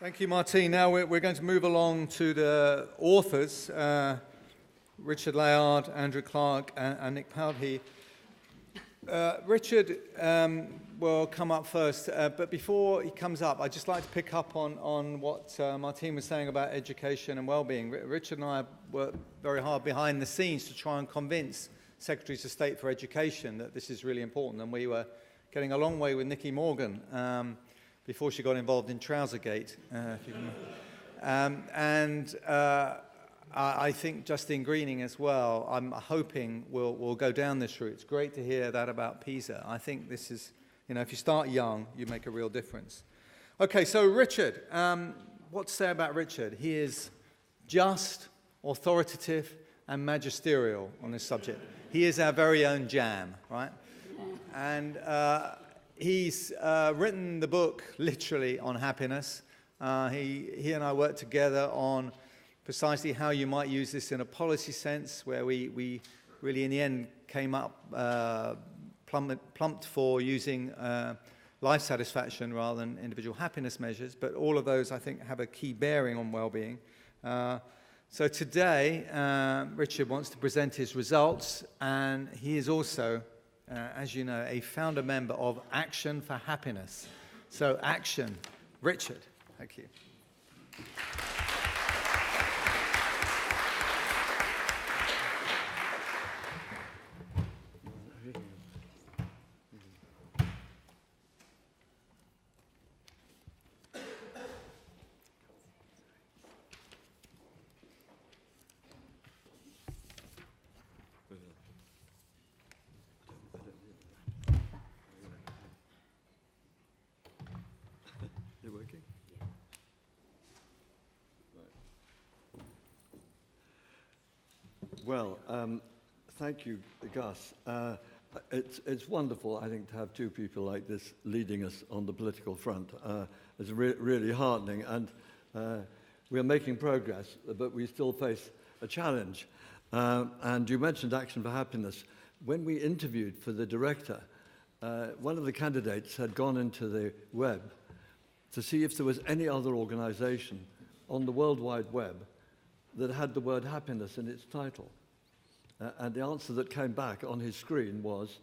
Thank you, Martine. Now we're going to move along to the authors, Richard Layard, Andrew Clark, and Nick Powdthavee. Richard will come up first, but before he comes up, I'd just like to pick up on what Martine was saying about education and well-being. Richard and I worked very hard behind the scenes to try and convince Secretaries of State for Education that this is really important, and we were getting a long way with Nicky Morgan before she got involved in Trousergate. I think Justine Greening as well, I'm hoping will go down this route. It's great to hear that about PISA. I think this is, if you start young, you make a real difference. Okay, so Richard, what to say about Richard? He is just, authoritative, and magisterial on this subject. He is our very own jam, right? And he's written the book, literally, on happiness. He and I worked together on precisely how you might use this in a policy sense, where we really, in the end, came up, plumped for using life satisfaction rather than individual happiness measures. But all of those, I think, have a key bearing on well-being. So today, Richard wants to present his results, and he is also, as you know, a founder member of Action for Happiness. So Action. Richard, thank you. Well, thank you, Gus. It's wonderful, I think, to have two people like this leading us on the political front. It's really heartening, and we're making progress, but we still face a challenge. And you mentioned Action for Happiness. When we interviewed for the director, one of the candidates had gone into the web to see if there was any other organization on the World Wide Web that had the word happiness in its title. And the answer that came back on his screen was,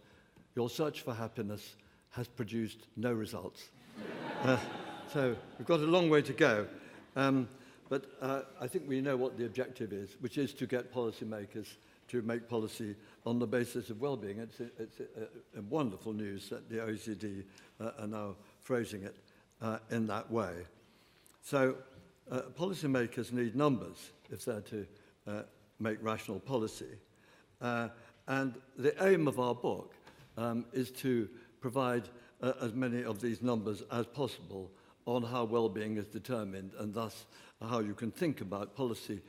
your search for happiness has produced no results. So we've got a long way to go. But I think we know what the objective is, which is to get policymakers to make policy on the basis of well-being. It's a wonderful news that the OECD are now phrasing it in that way. So policymakers need numbers if they're to make rational policy. And the aim of our book is to provide as many of these numbers as possible on how well-being is determined, and thus how you can think about policy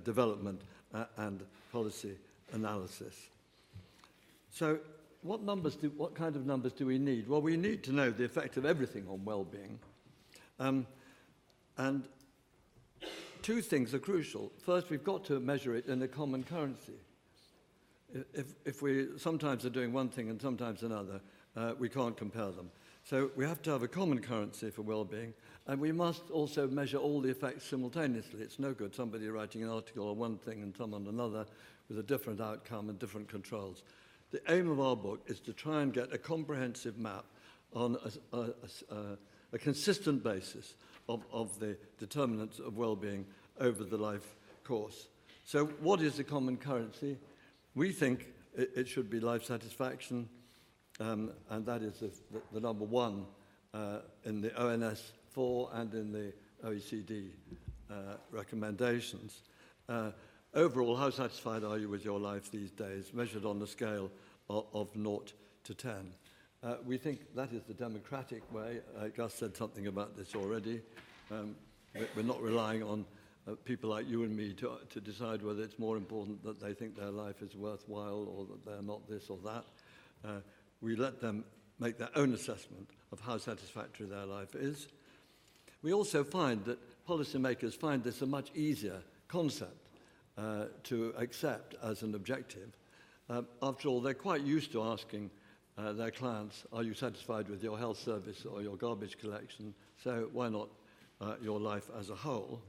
development and policy analysis. So what kind of numbers do we need? Well, we need to know the effect of everything on well-being. And two things are crucial. First, we've got to measure it in a common currency. If we sometimes are doing one thing and sometimes another, we can't compare them. So we have to have a common currency for well-being, and we must also measure all the effects simultaneously. It's no good somebody writing an article on one thing and some on another with a different outcome and different controls. The aim of our book is to try and get a comprehensive map on a consistent basis of the determinants of well-being over the life course. So what is the common currency? We think it should be life satisfaction, and that is the number one in the ONS 4 and in the OECD recommendations. Overall, how satisfied are you with your life these days, measured on the scale of 0 to 10? We think that is the democratic way. Gus said something about this already. We're not relying on people like you and me to decide whether it's more important that they think their life is worthwhile or that they're not this or that. We let them make their own assessment of how satisfactory their life is. We also find that policymakers find this a much easier concept to accept as an objective. After all, they're quite used to asking their clients, are you satisfied with your health service or your garbage collection? So why not your life as a whole?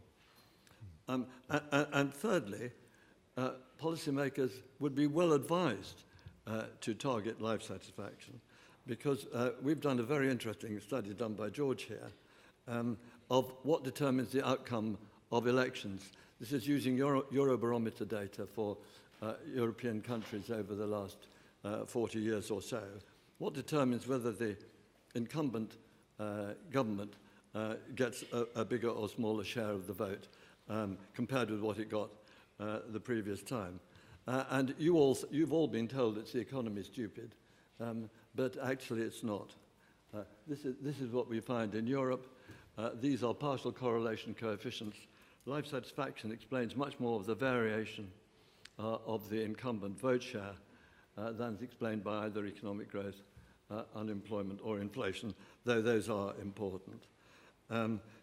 And thirdly, policymakers would be well advised to target life satisfaction, because we've done a very interesting study done by George here of what determines the outcome of elections. This is using Eurobarometer data for European countries over the last 40 years or so. What determines whether the incumbent government gets a bigger or smaller share of the vote compared with what it got the previous time. And you've all been told it's the economy stupid, but actually it's not. This is what we find in Europe. These are partial correlation coefficients. Life satisfaction explains much more of the variation of the incumbent vote share than is explained by either economic growth, unemployment, or inflation, though those are important.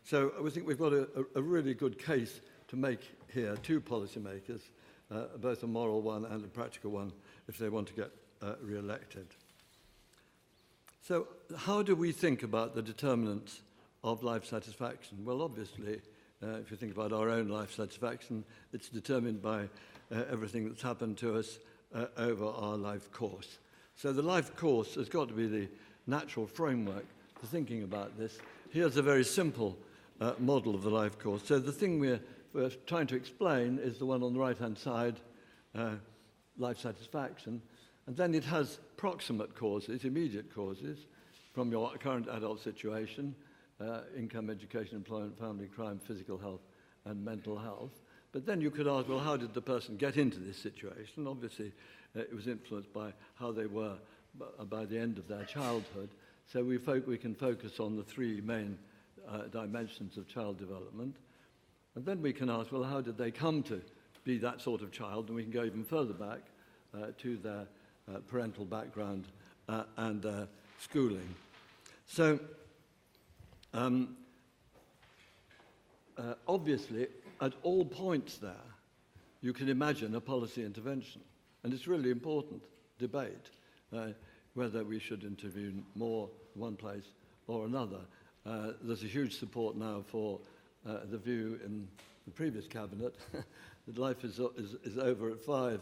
So we think we've got a really good case to make here to policymakers, both a moral one and a practical one, if they want to get re-elected. So how do we think about the determinants of life satisfaction? Well, obviously, if you think about our own life satisfaction, it's determined by everything that's happened to us over our life course. So the life course has got to be the natural framework for thinking about this. Here's a very simple model of the life course. So the thing we're trying to explain is the one on the right-hand side, life satisfaction. And then it has proximate causes, immediate causes, from your current adult situation, income, education, employment, family, crime, physical health, and mental health. But then you could ask, well, how did the person get into this situation? Obviously, it was influenced by how they were by the end of their childhood. So we can focus on the three main dimensions of child development. And then we can ask, well, how did they come to be that sort of child? And we can go even further back to their parental background and schooling. So obviously, at all points there, you can imagine a policy intervention. And it's really important debate whether we should intervene more in one place or another. There's a huge support now for the view in the previous cabinet that life is over at 5,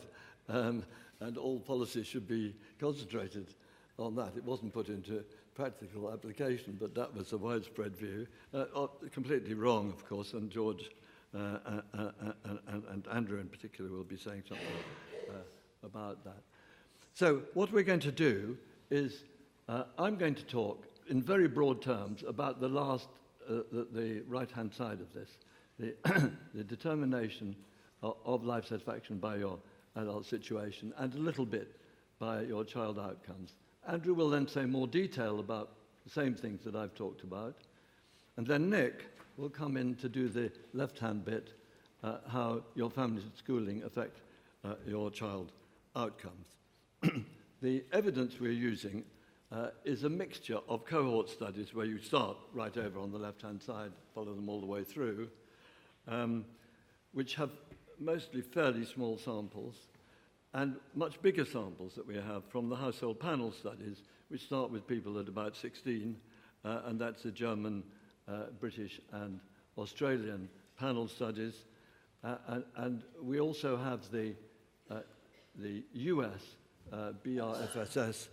and all policy should be concentrated on that. It wasn't put into practical application, but that was a widespread view. Completely wrong, of course, and George and Andrew in particular will be saying something about that. So what we're going to do is I'm going to talk in very broad terms about the last, the right-hand side of this, the determination of life satisfaction by your adult situation, and a little bit by your child outcomes. Andrew will then say more detail about the same things that I've talked about. And then Nick will come in to do the left-hand bit, how your family's schooling affect your child outcomes. The evidence we're using is a mixture of cohort studies where you start right over on the left-hand side, follow them all the way through, which have mostly fairly small samples, and much bigger samples that we have from the household panel studies, which start with people at about 16, and that's the German, British, and Australian panel studies. And we also have the US BRFSS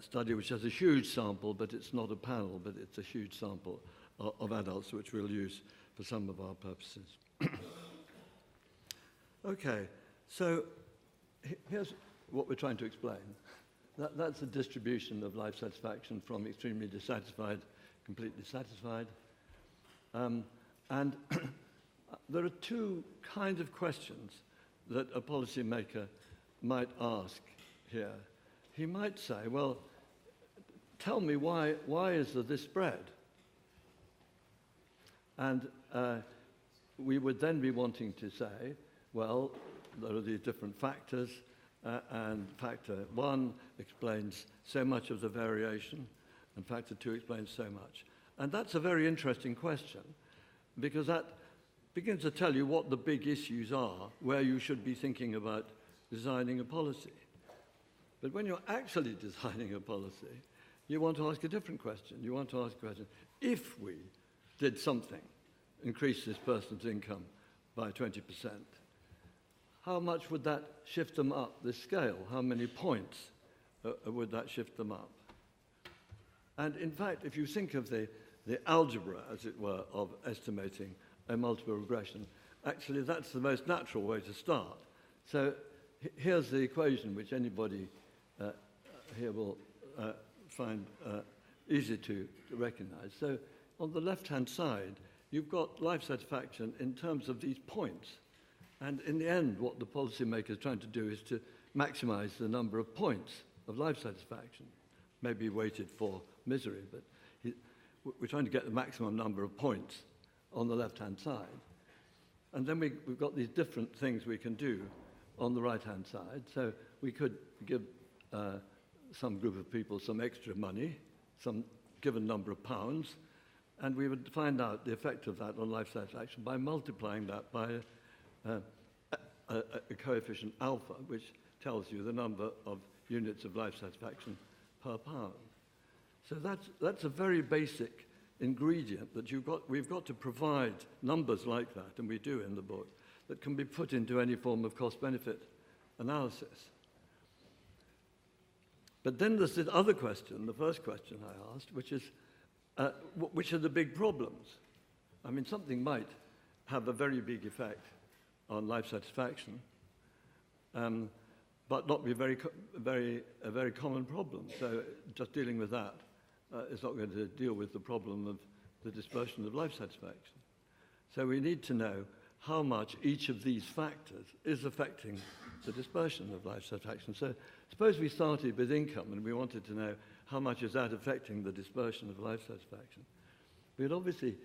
study, which has a huge sample, but it's not a panel, but it's a huge sample of adults, which we'll use for some of our purposes. Okay, so here's what we're trying to explain. That's a distribution of life satisfaction from extremely dissatisfied, completely satisfied. And there are two kinds of questions that a policymaker might ask here. He might say, well, tell me why is there this spread? And we would then be wanting to say, well, there are these different factors, and factor 1 explains so much of the variation, and factor 2 explains so much. And that's a very interesting question, because that begins to tell you what the big issues are, where you should be thinking about designing a policy. But when you're actually designing a policy, you want to ask a different question. You want to ask a question, if we did something, increase this person's income by 20%, how much would that shift them up this scale? How many points would that shift them up? And in fact, if you think of the algebra, as it were, of estimating a multiple regression, actually that's the most natural way to start. So here's the equation which anybody here will find easy to recognize. So on the left-hand side, you've got life satisfaction in terms of these points. And in the end, what the policymaker is trying to do is to maximize the number of points of life satisfaction, maybe weighted for misery, but we're trying to get the maximum number of points on the left-hand side. And then we've got these different things we can do on the right-hand side. So we could give some group of people some extra money, some given number of pounds, and we would find out the effect of that on life satisfaction by multiplying that by a coefficient alpha, which tells you the number of units of life satisfaction per pound. So that's a very basic ingredient that we've got to provide numbers like that, and we do in the book, that can be put into any form of cost-benefit analysis. But then there's this other question, the first question I asked, which is, which are the big problems? I mean, something might have a very big effect on life satisfaction, but not be a very common problem. So just dealing with that is not going to deal with the problem of the dispersion of life satisfaction. So we need to know how much each of these factors is affecting the dispersion of life satisfaction. So suppose we started with income and we wanted to know how much is that affecting the dispersion of life satisfaction. We'd obviously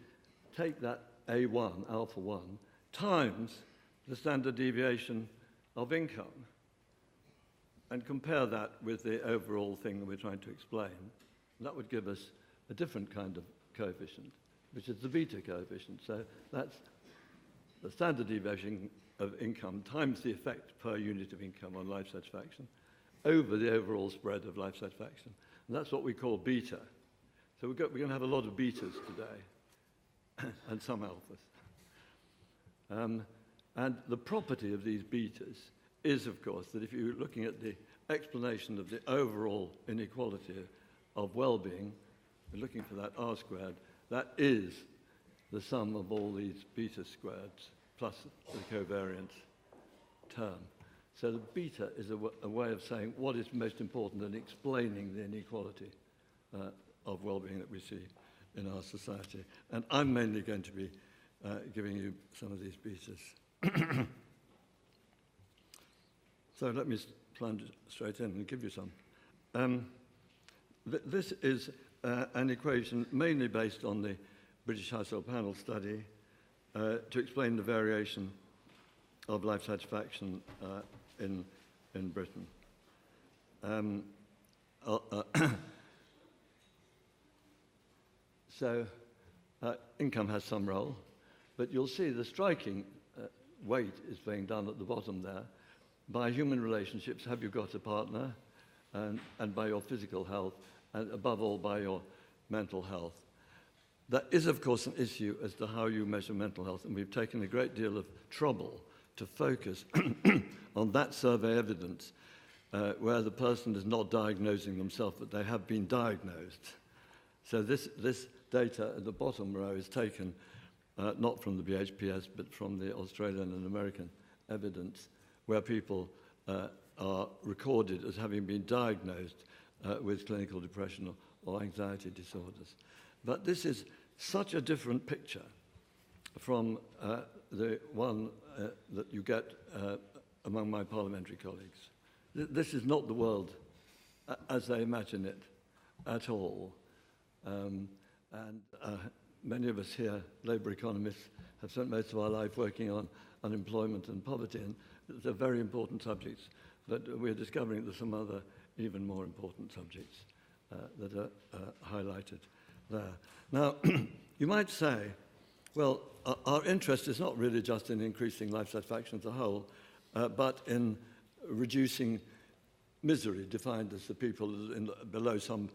take that A1, alpha 1, times the standard deviation of income and compare that with the overall thing that we're trying to explain. And that would give us a different kind of coefficient, which is the beta coefficient. So that's the standard deviation of income times the effect per unit of income on life satisfaction over the overall spread of life satisfaction. And that's what we call beta. So we're going to have a lot of betas today and some alphas. And the property of these betas is, of course, that if you're looking at the explanation of the overall inequality of well-being, we're looking for that R squared, that is the sum of all these beta squareds plus the covariance term. So the beta is a way of saying what is most important and explaining the inequality of well-being that we see in our society. And I'm mainly going to be giving you some of these betas. So let me plunge straight in and give you some. This is an equation mainly based on the British Household Panel study to explain the variation of life satisfaction in Britain. So income has some role, but you'll see the striking weight is being done at the bottom there by human relationships. Have you got a partner? And by your physical health, and above all by your mental health. That is, of course, an issue as to how you measure mental health, and we've taken a great deal of trouble to focus on that survey evidence where the person is not diagnosing themselves, but they have been diagnosed. So this data at the bottom row is taken not from the BHPS, but from the Australian and American evidence, where people are recorded as having been diagnosed with clinical depression or anxiety disorders. But this is such a different picture from the one that you get among my parliamentary colleagues. This is not the world as they imagine it at all. And many of us here, Labour economists, have spent most of our life working on unemployment and poverty, and they're very important subjects, but we're discovering there's some other even more important subjects that are highlighted there. Now, you might say, well, our interest is not really just in increasing life satisfaction as a whole, but in reducing misery, defined as the people below some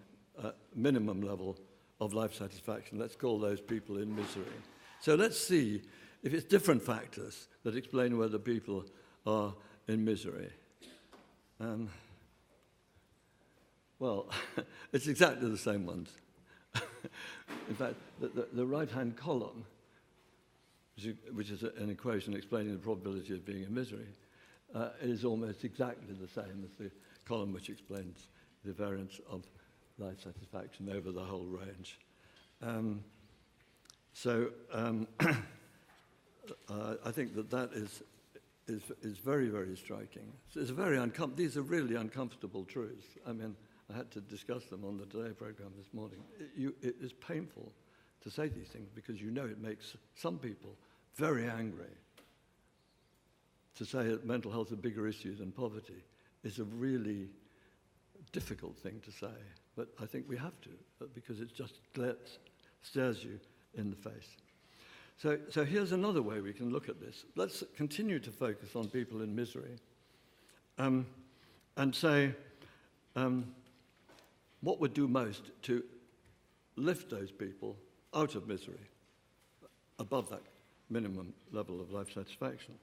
minimum level of life satisfaction. Let's call those people in misery. So let's see if it's different factors that explain whether people are in misery. Well, it's exactly the same ones. In fact, the right-hand column, which is an equation explaining the probability of being in misery, is almost exactly the same as the column which explains the variance of life satisfaction over the whole range. I think that is very, very striking. It's these are really uncomfortable truths. I mean, I had to discuss them on the Today program this morning. It is painful to say these things because you know it makes some people very angry. To say that mental health is a bigger issue than poverty is a really difficult thing to say, but I think we have to, because it just stares you in the face. So here's another way we can look at this. Let's continue to focus on people in misery and say, what would do most to lift those people out of misery, above that minimum level of life satisfaction?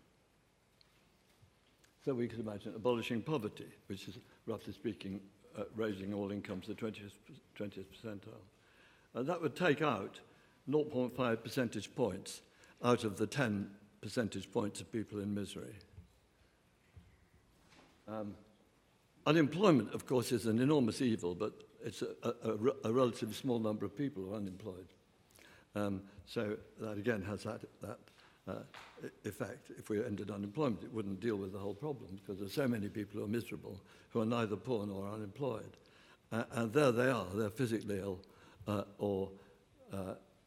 So we could imagine abolishing poverty, which is, roughly speaking, raising all incomes to the 20th percentile. And that would take out 0.5 percentage points out of the 10 percentage points of people in misery. Unemployment, of course, is an enormous evil, but it's a relatively small number of people who are unemployed. So that, again, has that effect. If we ended unemployment, it wouldn't deal with the whole problem, because there's so many people who are miserable, who are neither poor nor unemployed. And there they are. They're physically ill or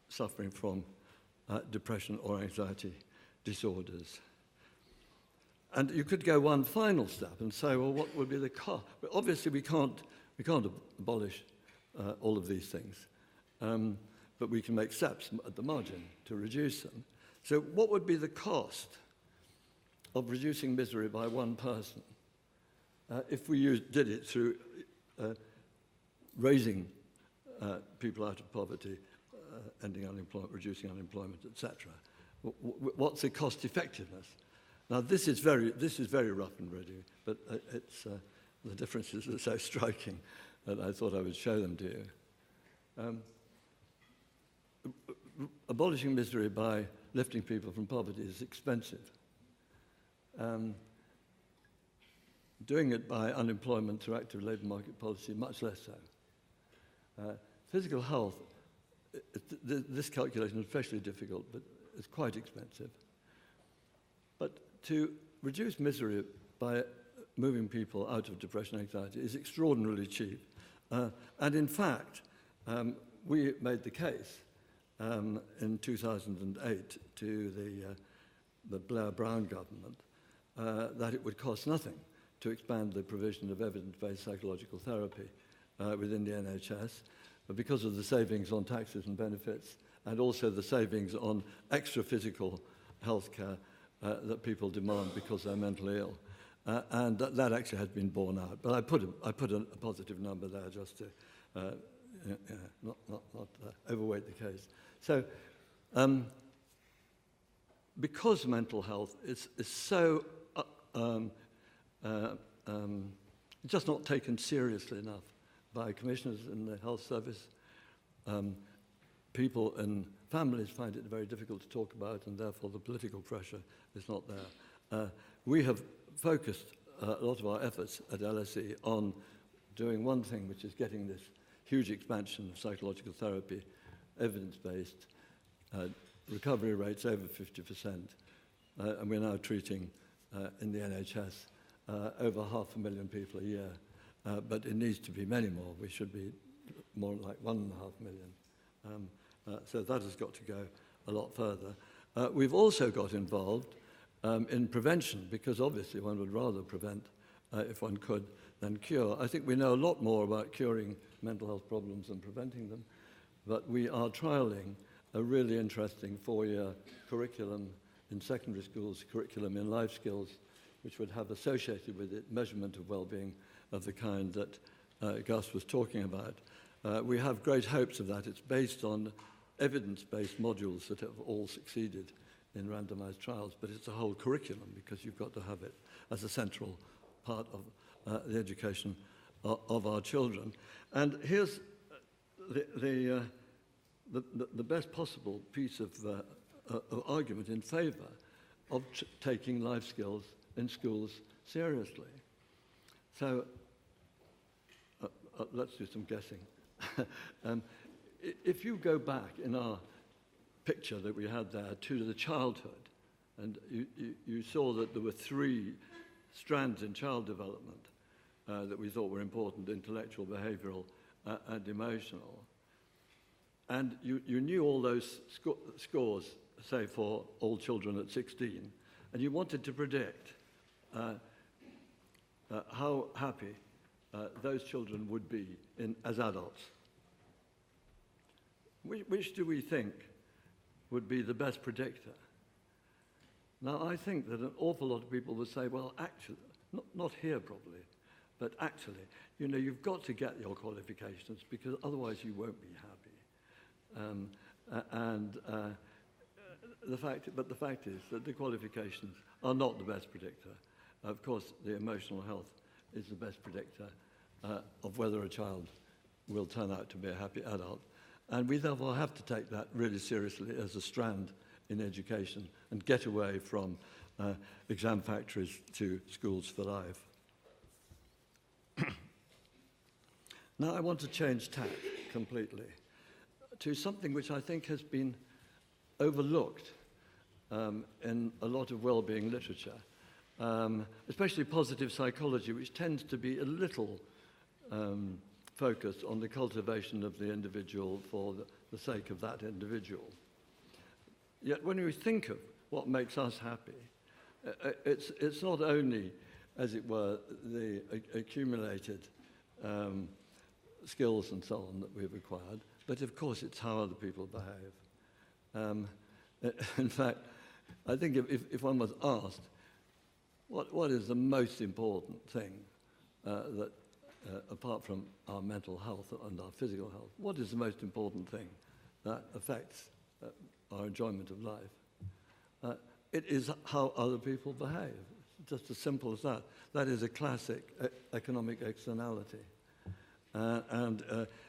suffering from depression or anxiety disorders. And you could go one final step and say, well, what would be the cost? But obviously, we can't abolish all of these things, but we can make steps at the margin to reduce them. So what would be the cost of reducing misery by one person if we did it through raising people out of poverty, ending unemployment, reducing unemployment, etc.? What's the cost effectiveness? Now, this is very rough and ready, but the differences are so striking that I thought I would show them to you. Abolishing misery by lifting people from poverty is expensive. Doing it by unemployment through active labour market policy, much less so. Physical health, this calculation is especially difficult, but it's quite expensive. But to reduce misery by moving people out of depression and anxiety is extraordinarily cheap. And in fact, we made the case in 2008 to the Blair-Brown government that it would cost nothing to expand the provision of evidence-based psychological therapy within the NHS, because of the savings on taxes and benefits, and also the savings on extra physical health care that people demand because they're mentally ill. And that actually has been borne out. But I put a positive number there just to not overweight the case. So because mental health is so just not taken seriously enough by commissioners in the health service, people and families find it very difficult to talk about, and therefore the political pressure is not there. We have focused a lot of our efforts at LSE on doing one thing, which is getting this huge expansion of psychological therapy, evidence-based, recovery rates over 50%, and we're now treating in the NHS over 500,000 people a year, but it needs to be many more. We should be more like 1.5 million. So that has got to go a lot further. We've also got involved in prevention, because obviously one would rather prevent, if one could, than cure. I think we know a lot more about curing mental health problems than preventing them, but we are trialling a really interesting 4-year curriculum in secondary schools, curriculum in life skills, which would have associated with it measurement of well-being of the kind that Gus was talking about. We have great hopes of that. It's based on evidence-based modules that have all succeeded in randomized trials, but it's a whole curriculum because you've got to have it as a central part of the education of our children. And here's the best possible piece of argument in favor of taking life skills in schools seriously. So let's do some guessing. If you go back in our picture that we had there to the childhood, and you saw that there were 3 strands in child development that we thought were important: intellectual, behavioral, and emotional. And you knew all those scores, say, for all children at 16, and you wanted to predict how happy those children would be as adults. Which do we think would be the best predictor? Now, I think that an awful lot of people would say, well, actually, not here probably, but actually, you know, you've got to get your qualifications because otherwise you won't be happy. The fact is that the qualifications are not the best predictor. Of course, the emotional health is the best predictor of whether a child will turn out to be a happy adult. And we therefore have to take that really seriously as a strand in education and get away from exam factories to schools for life. Now I want to change tack completely to something which I think has been overlooked in a lot of well-being literature, especially positive psychology, which tends to be a little focused on the cultivation of the individual for the sake of that individual. Yet when we think of what makes us happy, it's not only, as it were, the accumulated skills and so on that we've acquired, but of course it's how other people behave. In fact, I think if one was asked, what is the most important thing that, apart from our mental health and our physical health, what is the most important thing that affects our enjoyment of life? It is how other people behave. It's just as simple as that. That is a classic economic externality. And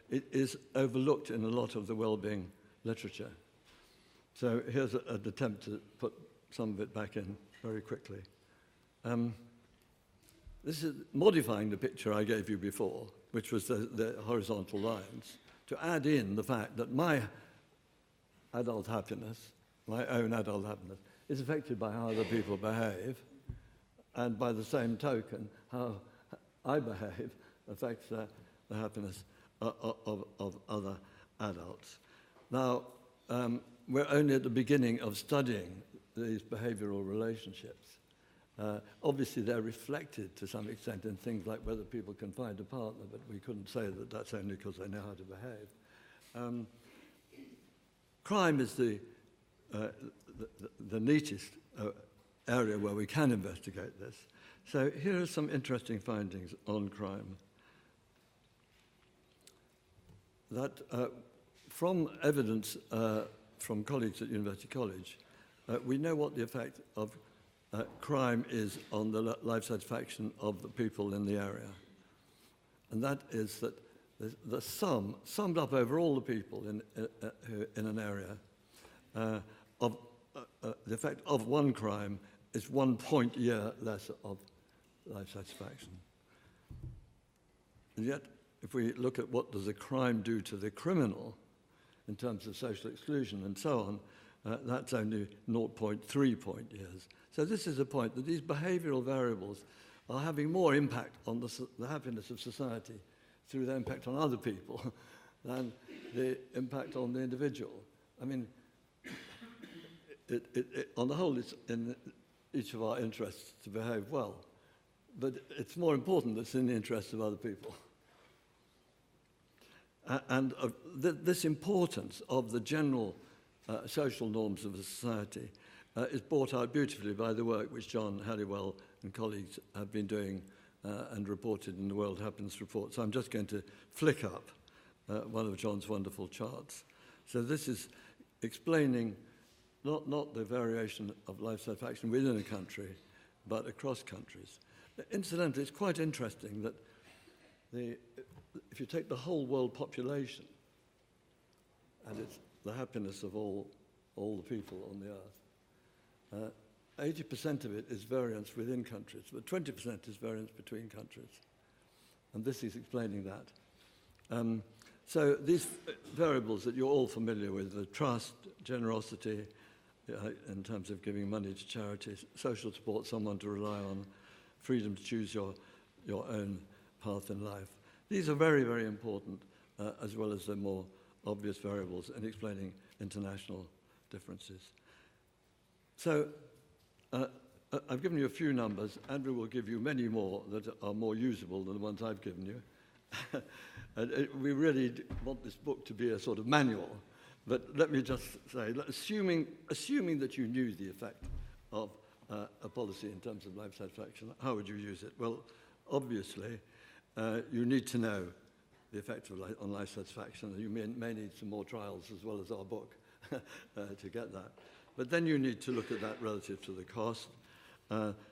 it is overlooked in a lot of the well-being literature. So here's an attempt to put some of it back in very quickly. This is modifying the picture I gave you before, which was the horizontal lines, to add in the fact that my adult happiness, my own adult happiness, is affected by how other people behave, and by the same token, how I behave affects the happiness of other adults. Now, we're only at the beginning of studying these behavioral relationships. Obviously, they're reflected to some extent in things like whether people can find a partner, but we couldn't say that that's only because they know how to behave. Crime is the neatest area where we can investigate this. So here are some interesting findings on crime. That from evidence from colleagues at University College, we know what the effect of crime is on the life satisfaction of the people in the area. And that is that the summed up over all the people in an area, of the effect of one crime is 1 point a year less of life satisfaction. And yet, if we look at what does a crime do to the criminal in terms of social exclusion and so on, that's only 0.3 point years. So this is a point that these behavioral variables are having more impact on the happiness of society through their impact on other people than the impact on the individual. I mean, on the whole, it's in each of our interests to behave well, but it's more important that it's in the interests of other people. And this importance of the general social norms of a society is brought out beautifully by the work which John Halliwell and colleagues have been doing and reported in the World Happiness Report. So I'm just going to flick up one of John's wonderful charts. So this is explaining not the variation of life satisfaction within a country, but across countries. Incidentally, it's quite interesting that if you take the whole world population, and it's the happiness of all the people on the earth, 80% of it is variance within countries, but 20% is variance between countries. And this is explaining that. So these variables that you're all familiar with, the trust, generosity, in terms of giving money to charities, social support, someone to rely on, freedom to choose your own path in life. These are very, very important, as well as the more obvious variables in explaining international differences. So I've given you a few numbers. Andrew will give you many more that are more usable than the ones I've given you. We really want this book to be a sort of manual. But let me just say, assuming that you knew the effect of a policy in terms of life satisfaction, how would you use it? Well, obviously, you need to know the effect on life satisfaction. You may need some more trials as well as our book to get that. But then you need to look at that relative to the cost.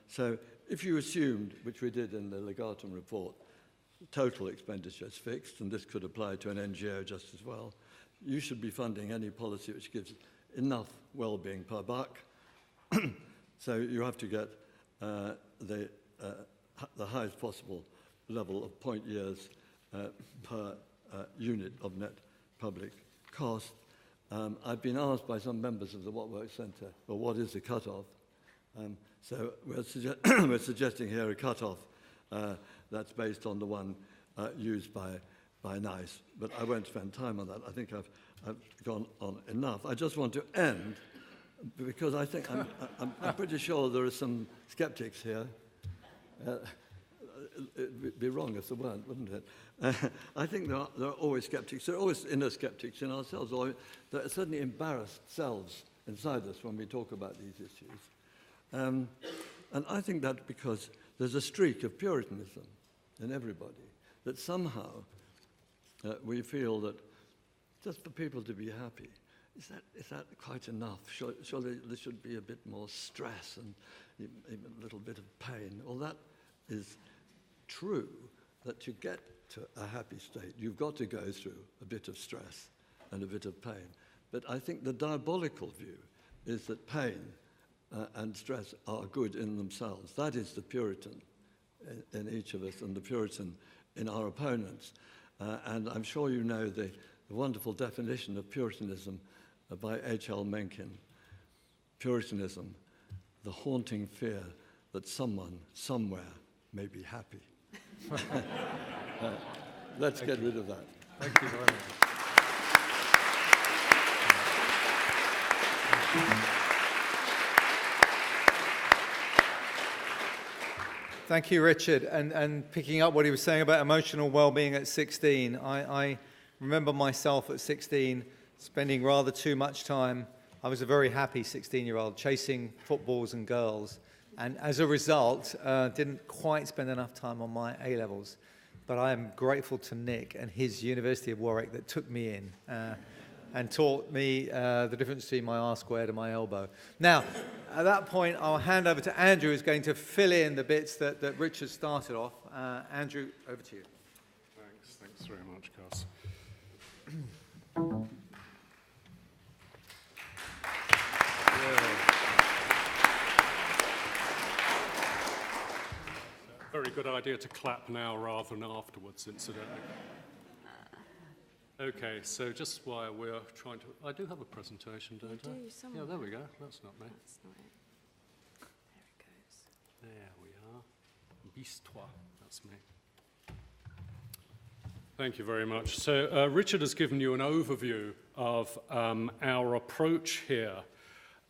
So if you assumed, which we did in the Legatum report, total expenditure is fixed, and this could apply to an NGO just as well, you should be funding any policy which gives enough well-being per buck. So you have to get the highest possible level of point years per unit of net public cost. I've been asked by some members of the What Works Centre, well, what is the cutoff? So we're suggesting here a cutoff that's based on the one used by NICE, but I won't spend time on that. I think I've gone on enough. I just want to end, because I think I'm pretty sure there are some skeptics here. It'd be wrong if there weren't, wouldn't it? I think there are always skeptics. There are always inner skeptics in ourselves, or there are certainly embarrassed selves inside us when we talk about these issues. And I think that's because there's a streak of Puritanism in everybody, that somehow we feel that just for people to be happy, is that quite enough? Surely there should be a bit more stress and even a little bit of pain. Well, that is true, that to get to a happy state, you've got to go through a bit of stress and a bit of pain. But I think the diabolical view is that pain and stress are good in themselves. That is the Puritan in each of us and the Puritan in our opponents. And I'm sure you know the wonderful definition of Puritanism by H.L. Mencken. Puritanism, the haunting fear that someone, somewhere, may be happy. Let's get rid of that. Thank you very much. Thank you, Richard. And picking up what he was saying about emotional well-being at 16, I remember myself at 16 spending rather too much time. I was a very happy 16-year-old chasing footballs and girls, and as a result, didn't quite spend enough time on my A-levels. But I am grateful to Nick and his University of Warwick that took me in and taught me the difference between my R squared and my elbow. Now, at that point, I'll hand over to Andrew, who's going to fill in the bits that Richard started off. Andrew, over to you. Thanks very much, Gus. Very good idea to clap now rather than afterwards, incidentally. Okay, so just while we're trying to... I do have a presentation, don't I? You do, somewhere. Yeah, there we go. That's not me. That's not it. There it goes. There we are. Bise-toi. That's me. Thank you very much. So Richard has given you an overview of our approach here.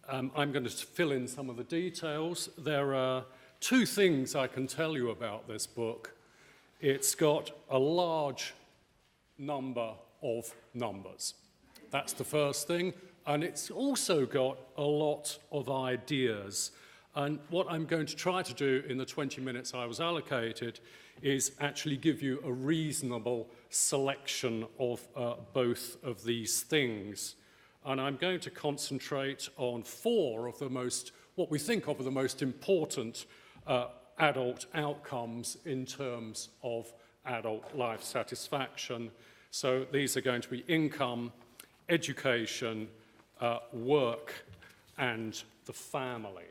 I'm going to fill in some of the details. There are two things I can tell you about this book. It's got a large number of numbers. That's the first thing. And it's also got a lot of ideas. And what I'm going to try to do in the 20 minutes I was allocated is actually give you a reasonable selection of both of these things. And I'm going to concentrate on 4 of the most, what we think of as the most important adult outcomes in terms of adult life satisfaction. So these are going to be income, education, work, and the family.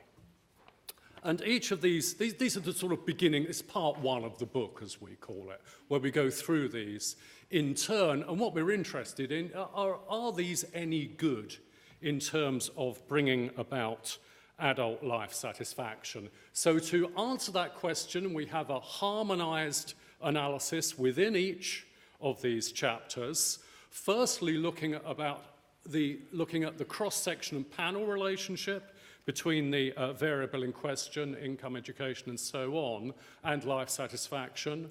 And each of these are the sort of beginning, it's part 1 of the book, as we call it, where we go through these in turn. And what we're interested in are these any good in terms of bringing about adult life satisfaction? So to answer that question, we have a harmonized analysis within each of these chapters. Firstly, looking at the cross-section and panel relationship between the variable in question, income, education, and so on, and life satisfaction.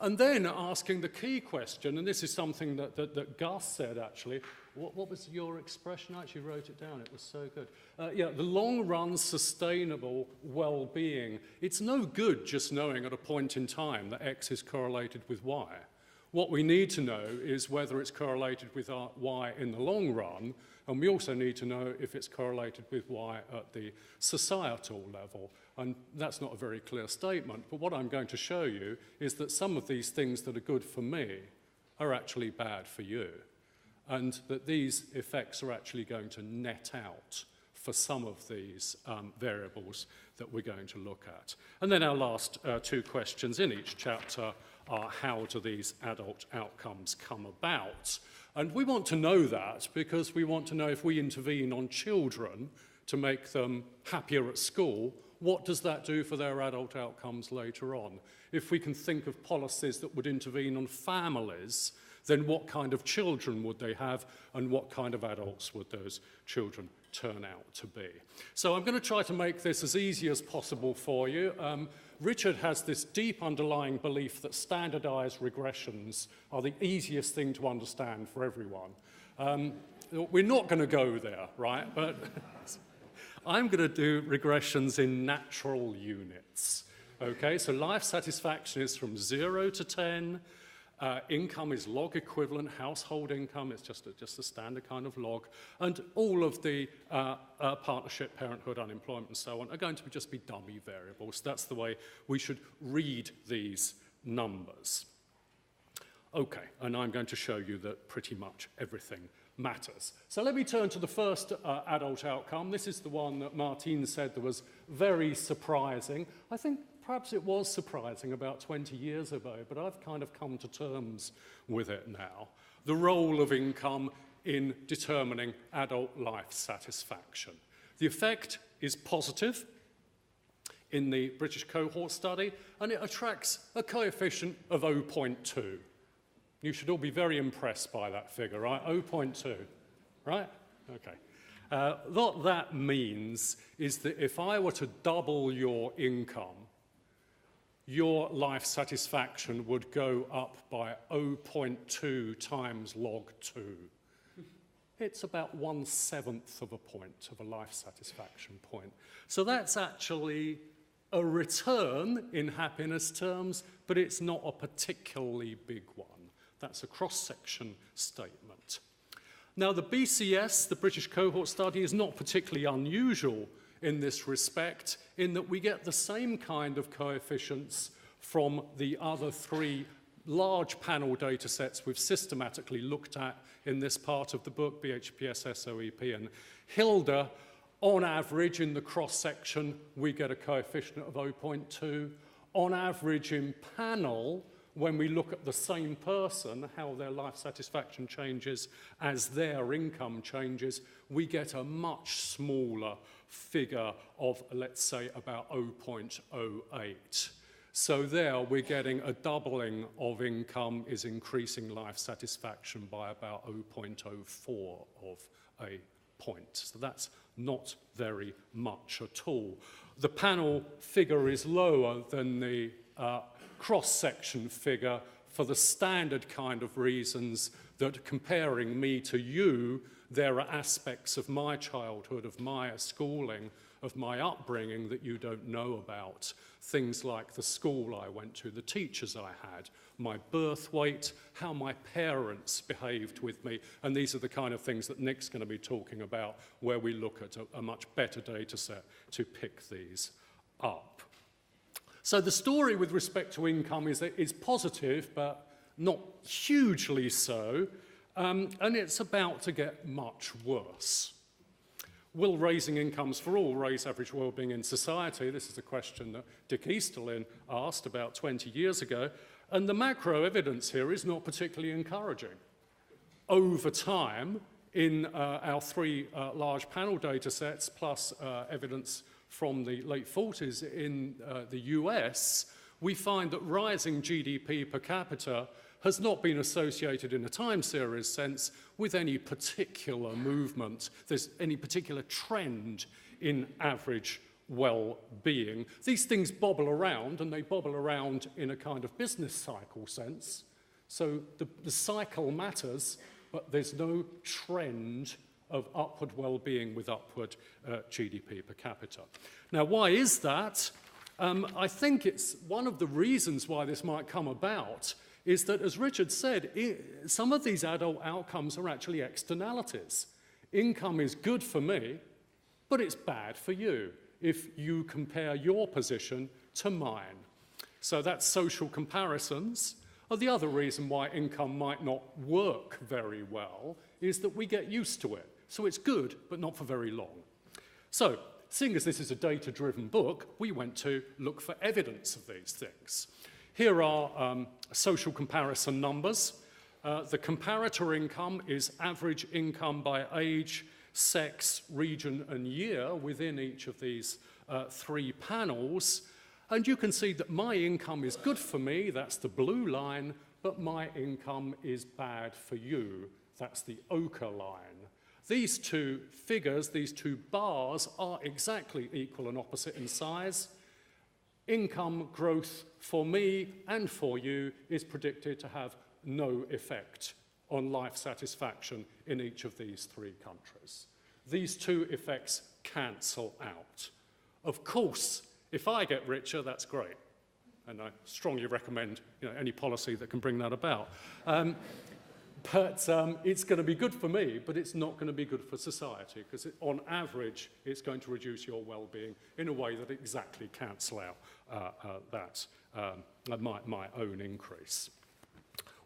And then asking the key question, and this is something that Gus said, actually. What was your expression? I actually wrote it down. It was so good. The long-run sustainable well-being. It's no good just knowing at a point in time that X is correlated with Y. What we need to know is whether it's correlated with Y in the long run, and we also need to know if it's correlated with Y at the societal level. And that's not a very clear statement, but what I'm going to show you is that some of these things that are good for me are actually bad for you, and that these effects are actually going to net out for some of these variables that we're going to look at. And then our last 2 questions in each chapter are how do these adult outcomes come about? And we want to know that because we want to know if we intervene on children to make them happier at school, what does that do for their adult outcomes later on? If we can think of policies that would intervene on families, then what kind of children would they have and what kind of adults would those children turn out to be? So I'm going to try to make this as easy as possible for you. Richard has this deep underlying belief that standardized regressions are the easiest thing to understand for everyone. We're not going to go there, right? But I'm going to do regressions in natural units. Okay, so life satisfaction is from 0 to 10. Income is log equivalent, household income is just a standard kind of log, and all of the partnership, parenthood, unemployment, and so on are going to just be dummy variables. That's the way we should read these numbers. Okay, and I'm going to show you that pretty much everything matters. So let me turn to the first adult outcome. This is the one that Martine said that was very surprising. I think perhaps it was surprising about 20 years ago, but I've kind of come to terms with it now. The role of income in determining adult life satisfaction. The effect is positive in the British cohort study, and it attracts a coefficient of 0.2. You should all be very impressed by that figure, right? 0.2, right? Okay. What that means is that if I were to double your income, your life satisfaction would go up by 0.2 times log 2. It's about 1/7 of a point of a life satisfaction point. So that's actually a return in happiness terms, but it's not a particularly big one. That's a cross-section statement. Now, the BCS, the British cohort study, is not particularly unusual in this respect, in that we get the same kind of coefficients from the other 3 large panel data sets we've systematically looked at in this part of the book, BHPS, SOEP, and Hilda. On average, in the cross-section, we get a coefficient of 0.2. On average, in panel, when we look at the same person, how their life satisfaction changes as their income changes, we get a much smaller figure of, let's say, about 0.08. So there we're getting a doubling of income is increasing life satisfaction by about 0.04 of a point. So that's not very much at all. The panel figure is lower than the cross-section figure for the standard kind of reasons that comparing me to you, there are aspects of my childhood, of my schooling, of my upbringing that you don't know about. Things like the school I went to, the teachers I had, my birth weight, how my parents behaved with me, and these are the kind of things that Nick's going to be talking about where we look at a much better data set to pick these up. So the story with respect to income is positive, but not hugely so, and it's about to get much worse. Will raising incomes for all raise average well-being in society? This is a question that Dick Easterlin asked about 20 years ago, and the macro evidence here is not particularly encouraging. Over time, in our three large panel data sets, plus evidence from the late 40s in the US, we find that rising GDP per capita has not been associated in a time series sense with any particular movement, there's any particular trend in average well-being. These things bobble around, and they bobble around in a kind of business cycle sense. So the cycle matters, but there's no trend of upward well-being with upward GDP per capita. Now, why is that? I think it's one of the reasons why this might come about is that, as Richard said, some of these adult outcomes are actually externalities. Income is good for me, but it's bad for you if you compare your position to mine. So that's social comparisons. Or the other reason why income might not work very well is that we get used to it. So it's good, but not for very long. So, seeing as this is a data-driven book, we went to look for evidence of these things. Here are social comparison numbers. The comparator income is average income by age, sex, region, and year within each of these three panels. And you can see that my income is good for me, that's the blue line, but my income is bad for you, that's the ochre line. These two figures, these two bars, are exactly equal and opposite in size. Income growth for me and for you is predicted to have no effect on life satisfaction in each of these three countries. These two effects cancel out. Of course, if I get richer, that's great. And I strongly recommend any policy that can bring that about. But it's going to be good for me, but it's not going to be good for society, because on average, it's going to reduce your well-being in a way that exactly cancel out my own increase.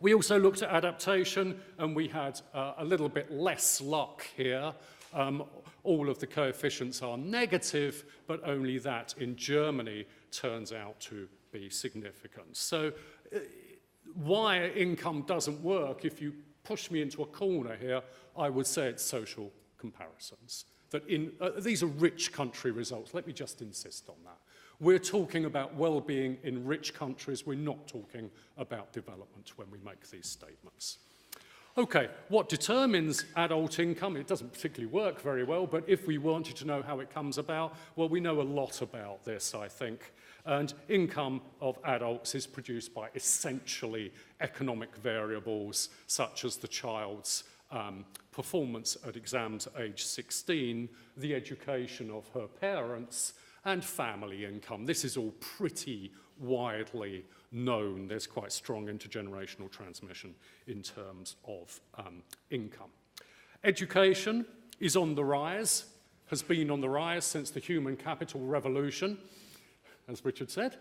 We also looked at adaptation, and we had a little bit less luck here. All of the coefficients are negative, but only that in Germany turns out to be significant. So why income doesn't work, if you push me into a corner here, I would say it's social comparisons. That these are rich country results. Let me just insist on that. We're talking about well-being in rich countries. We're not talking about development when we make these statements. Okay, what determines adult income? It doesn't particularly work very well, but if we wanted to know how it comes about, well, we know a lot about this, I think. And income of adults is produced by essentially economic variables, such as the child's performance at exams at age 16, the education of her parents, and family income. This is all pretty widely known. There's quite strong intergenerational transmission in terms of income. Education is on the rise, has been on the rise since the human capital revolution, as Richard said.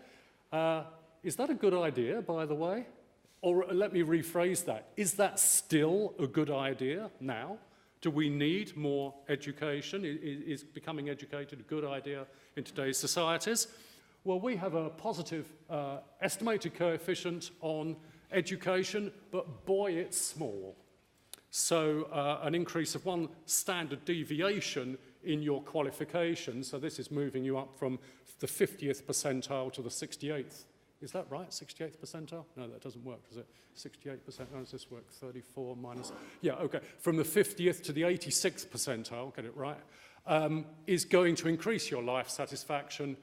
Is that a good idea, by the way? Or let me rephrase that. Is that still a good idea now? Do we need more education? Is becoming educated a good idea in today's societies? Well, we have a positive estimated coefficient on education, but boy, it's small. So an increase of one standard deviation in your qualification, so this is moving you up from the 50th percentile to the 68th. Is that right, 68th percentile? No, that doesn't work, does it? 68%, how does this work? 34 minus, yeah, okay. From the 50th to the 86th percentile, get it right, is going to increase your life satisfaction,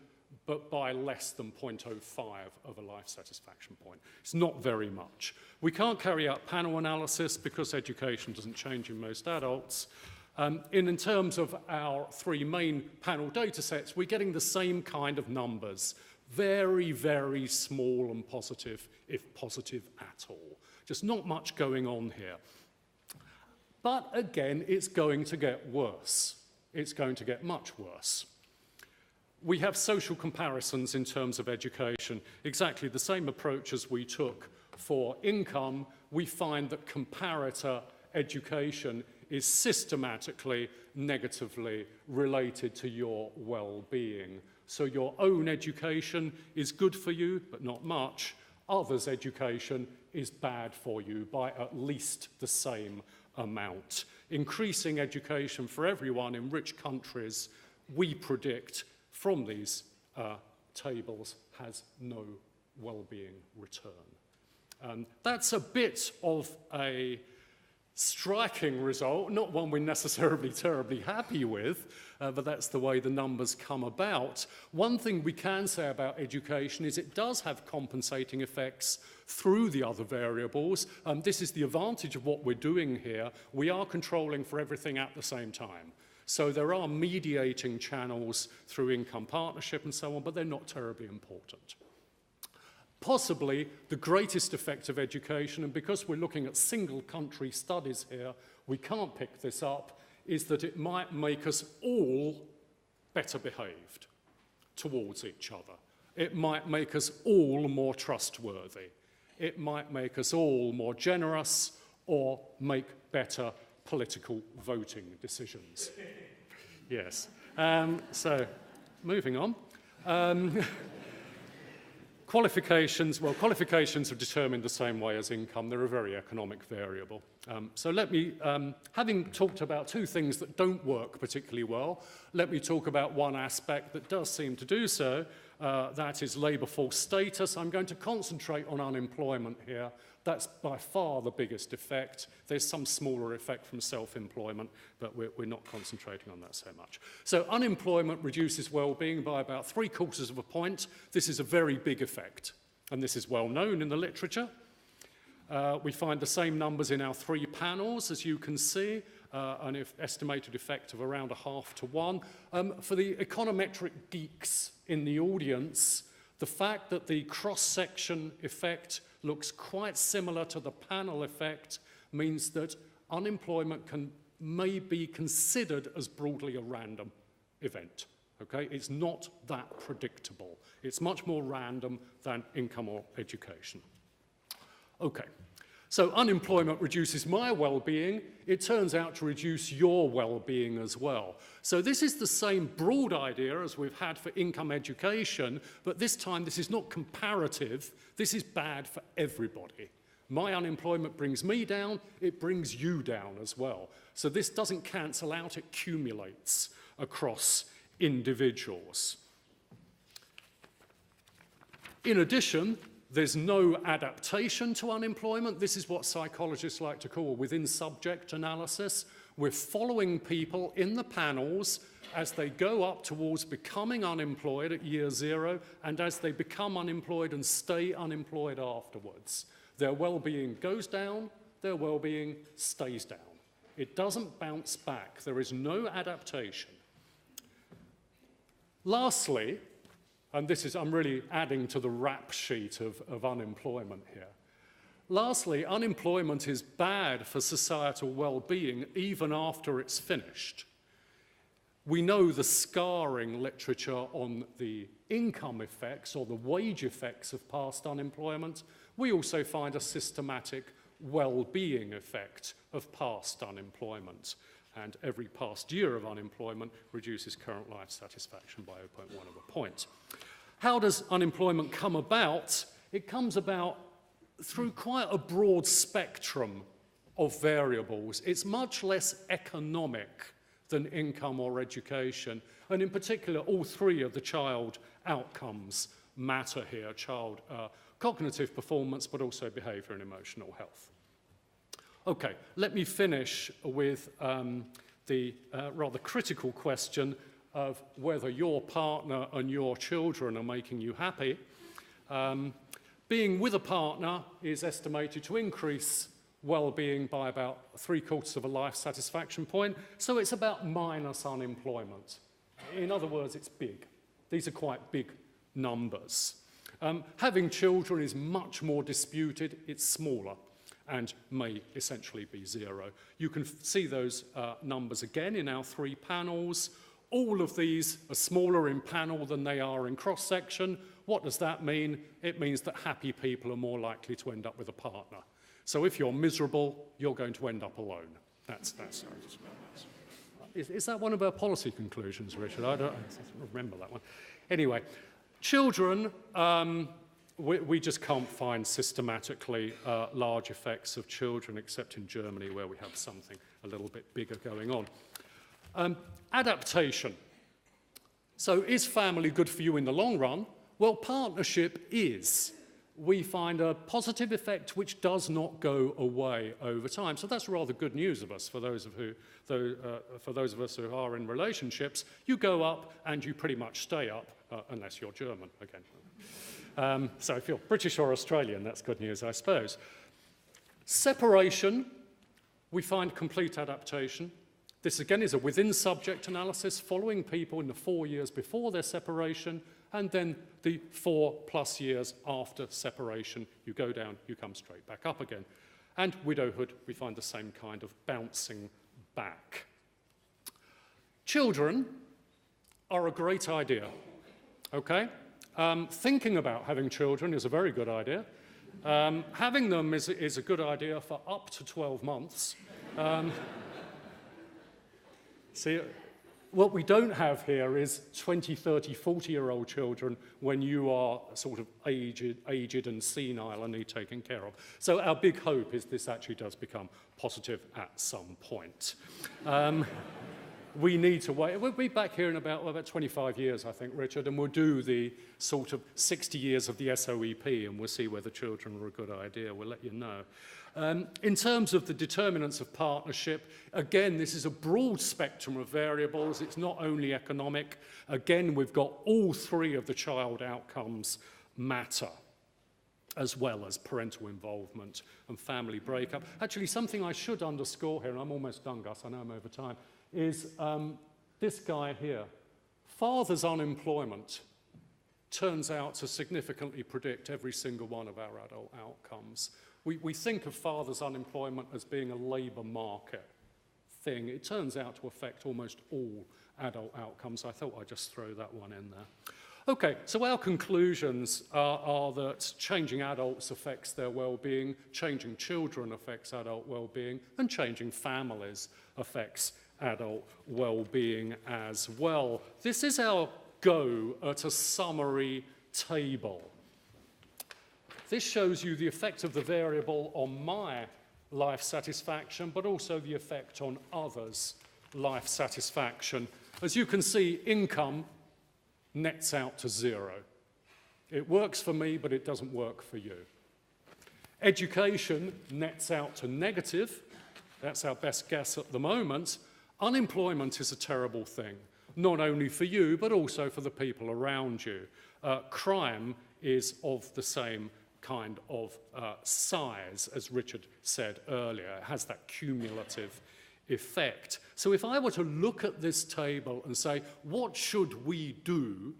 but by less than 0.05 of a life satisfaction point. It's not very much. We can't carry out panel analysis because education doesn't change in most adults. In terms of our three main panel data sets, we're getting the same kind of numbers. Very, very small and positive, if positive at all. Just not much going on here. But again, it's going to get worse. It's going to get much worse. We have social comparisons in terms of education. Exactly the same approach as we took for income. We find that comparator education is systematically negatively related to your well-being. So your own education is good for you, but not much. Others' education is bad for you by at least the same amount. Increasing education for everyone in rich countries, we predict from these tables, has no well-being return. That's a bit of a striking result, not one we're necessarily terribly happy with, but that's the way the numbers come about. One thing we can say about education is it does have compensating effects through the other variables. This is the advantage of what we're doing here. We are controlling for everything at the same time. So there are mediating channels through income partnership and so on, but they're not terribly important. Possibly the greatest effect of education, and because we're looking at single country studies here, we can't pick this up, is that it might make us all better behaved towards each other. It might make us all more trustworthy. It might make us all more generous or make better political voting decisions. Yes. So, moving on. Qualifications, well, qualifications are determined the same way as income. They're a very economic variable. So let me, having talked about two things that don't work particularly well, let me talk about one aspect that does seem to do so. That is labour force status. I'm going to concentrate on unemployment here. That's by far the biggest effect. There's some smaller effect from self-employment, but we're not concentrating on that so much. So unemployment reduces well-being by about 3/4 of a point. This is a very big effect, and this is well known in the literature. We find the same numbers in our three panels, as you can see, an estimated effect of around 1/2 to 1. For the econometric geeks in the audience, the fact that the cross-section effect looks quite similar to the panel effect means that unemployment may be considered as broadly a random event. Okay? It's not that predictable. It's much more random than income or education. Okay. So unemployment reduces my well-being. It turns out to reduce your well-being as well. So this is the same broad idea as we've had for income education, but this time this is not comparative. This is bad for everybody. My unemployment brings me down. It brings you down as well. So this doesn't cancel out. It accumulates across individuals. In addition, there's no adaptation to unemployment. This is what psychologists like to call within-subject analysis. We're following people in the panels as they go up towards becoming unemployed at year 0 and as they become unemployed and stay unemployed afterwards. Their well-being goes down, their well-being stays down. It doesn't bounce back. There is no adaptation. Lastly, and this is, I'm really adding to the rap sheet of unemployment here. Lastly, unemployment is bad for societal well-being even after it's finished. We know the scarring literature on the income effects or the wage effects of past unemployment. We also find a systematic well-being effect of past unemployment. And every past year of unemployment reduces current life satisfaction by 0.1 of a point. How does unemployment come about? It comes about through quite a broad spectrum of variables. It's much less economic than income or education. And in particular, all three of the child outcomes matter here. Child cognitive performance, but also behavior and emotional health. Okay, let me finish with the rather critical question of whether your partner and your children are making you happy. Being with a partner is estimated to increase well-being by about 3/4 of a life satisfaction point. So it's about minus unemployment. In other words, it's big. These are quite big numbers. Having children is much more disputed. It's smaller and may essentially be 0. You can see those numbers again in our 3 panels. All of these are smaller in panel than they are in cross-section. What does that mean? It means that happy people are more likely to end up with a partner. So if you're miserable, you're going to end up alone. Is that one of our policy conclusions, Richard? I don't remember that one. Anyway, children, we just can't find systematically large effects of children, except in Germany, where we have something a little bit bigger going on. Adaptation. So is family good for you in the long run? Well, partnership is. We find a positive effect which does not go away over time. So that's rather good news of us for those of us who are in relationships. You go up and you pretty much stay up, unless you're German again. So if you're British or Australian, that's good news, I suppose. Separation, we find complete adaptation. This again is a within subject analysis following people in the 4 years before their separation, and then the 4+ years after separation. You go down, you come straight back up again. And widowhood, we find the same kind of bouncing back. Children are a great idea, okay? Thinking about having children is a very good idea. Having them is a good idea for up to 12 months. See, what we don't have here is 20, 30, 40-year-old children when you are sort of aged and senile and need taken care of. So our big hope is this actually does become positive at some point. We need to wait. We'll be back here in about 25 years, I think, Richard, and we'll do the sort of 60 years of the SOEP, and we'll see whether children are a good idea. We'll let you know. In terms of the determinants of partnership, again, this is a broad spectrum of variables. It's not only economic. Again, we've got all 3 of the child outcomes matter, as well as parental involvement and family breakup. Actually, something I should underscore here, and I'm almost done, Gus, I know I'm over time, is this guy here. Father's unemployment turns out to significantly predict every single one of our adult outcomes. We think of father's unemployment as being a labour market thing. It turns out to affect almost all adult outcomes. I thought I'd just throw that one in there. Okay, so our conclusions are that changing adults affects their well-being, changing children affects adult well-being, and changing families affects adult well-being as well. This is our go at a summary table. This shows you the effect of the variable on my life satisfaction, but also the effect on others' life satisfaction. As you can see, income nets out to 0. It works for me, but it doesn't work for you. Education nets out to negative. That's our best guess at the moment. Unemployment is a terrible thing, not only for you, but also for the people around you. Crime is of the same kind of size, as Richard said earlier. It has that cumulative effect. So if I were to look at this table and say, what should we do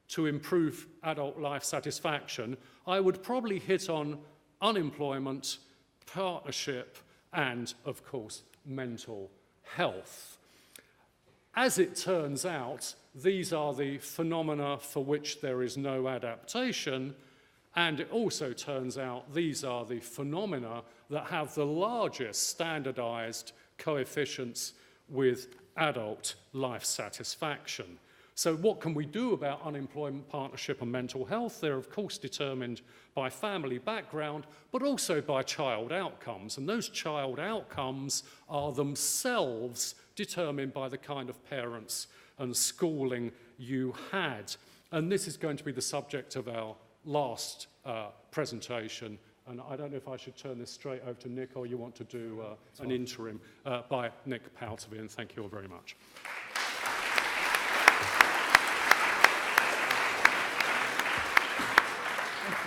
to improve adult life satisfaction, I would probably hit on unemployment, partnership, and, of course, mental health. As it turns out, these are the phenomena for which there is no adaptation, and it also turns out these are the phenomena that have the largest standardized coefficients with adult life satisfaction. So what can we do about unemployment, partnership, and mental health? They're, of course, determined by family background, but also by child outcomes. And those child outcomes are themselves determined by the kind of parents and schooling you had. And this is going to be the subject of our last presentation. And I don't know if I should turn this straight over to Nick, or you want to do an interim by Nick Powdthavee, and thank you all very much.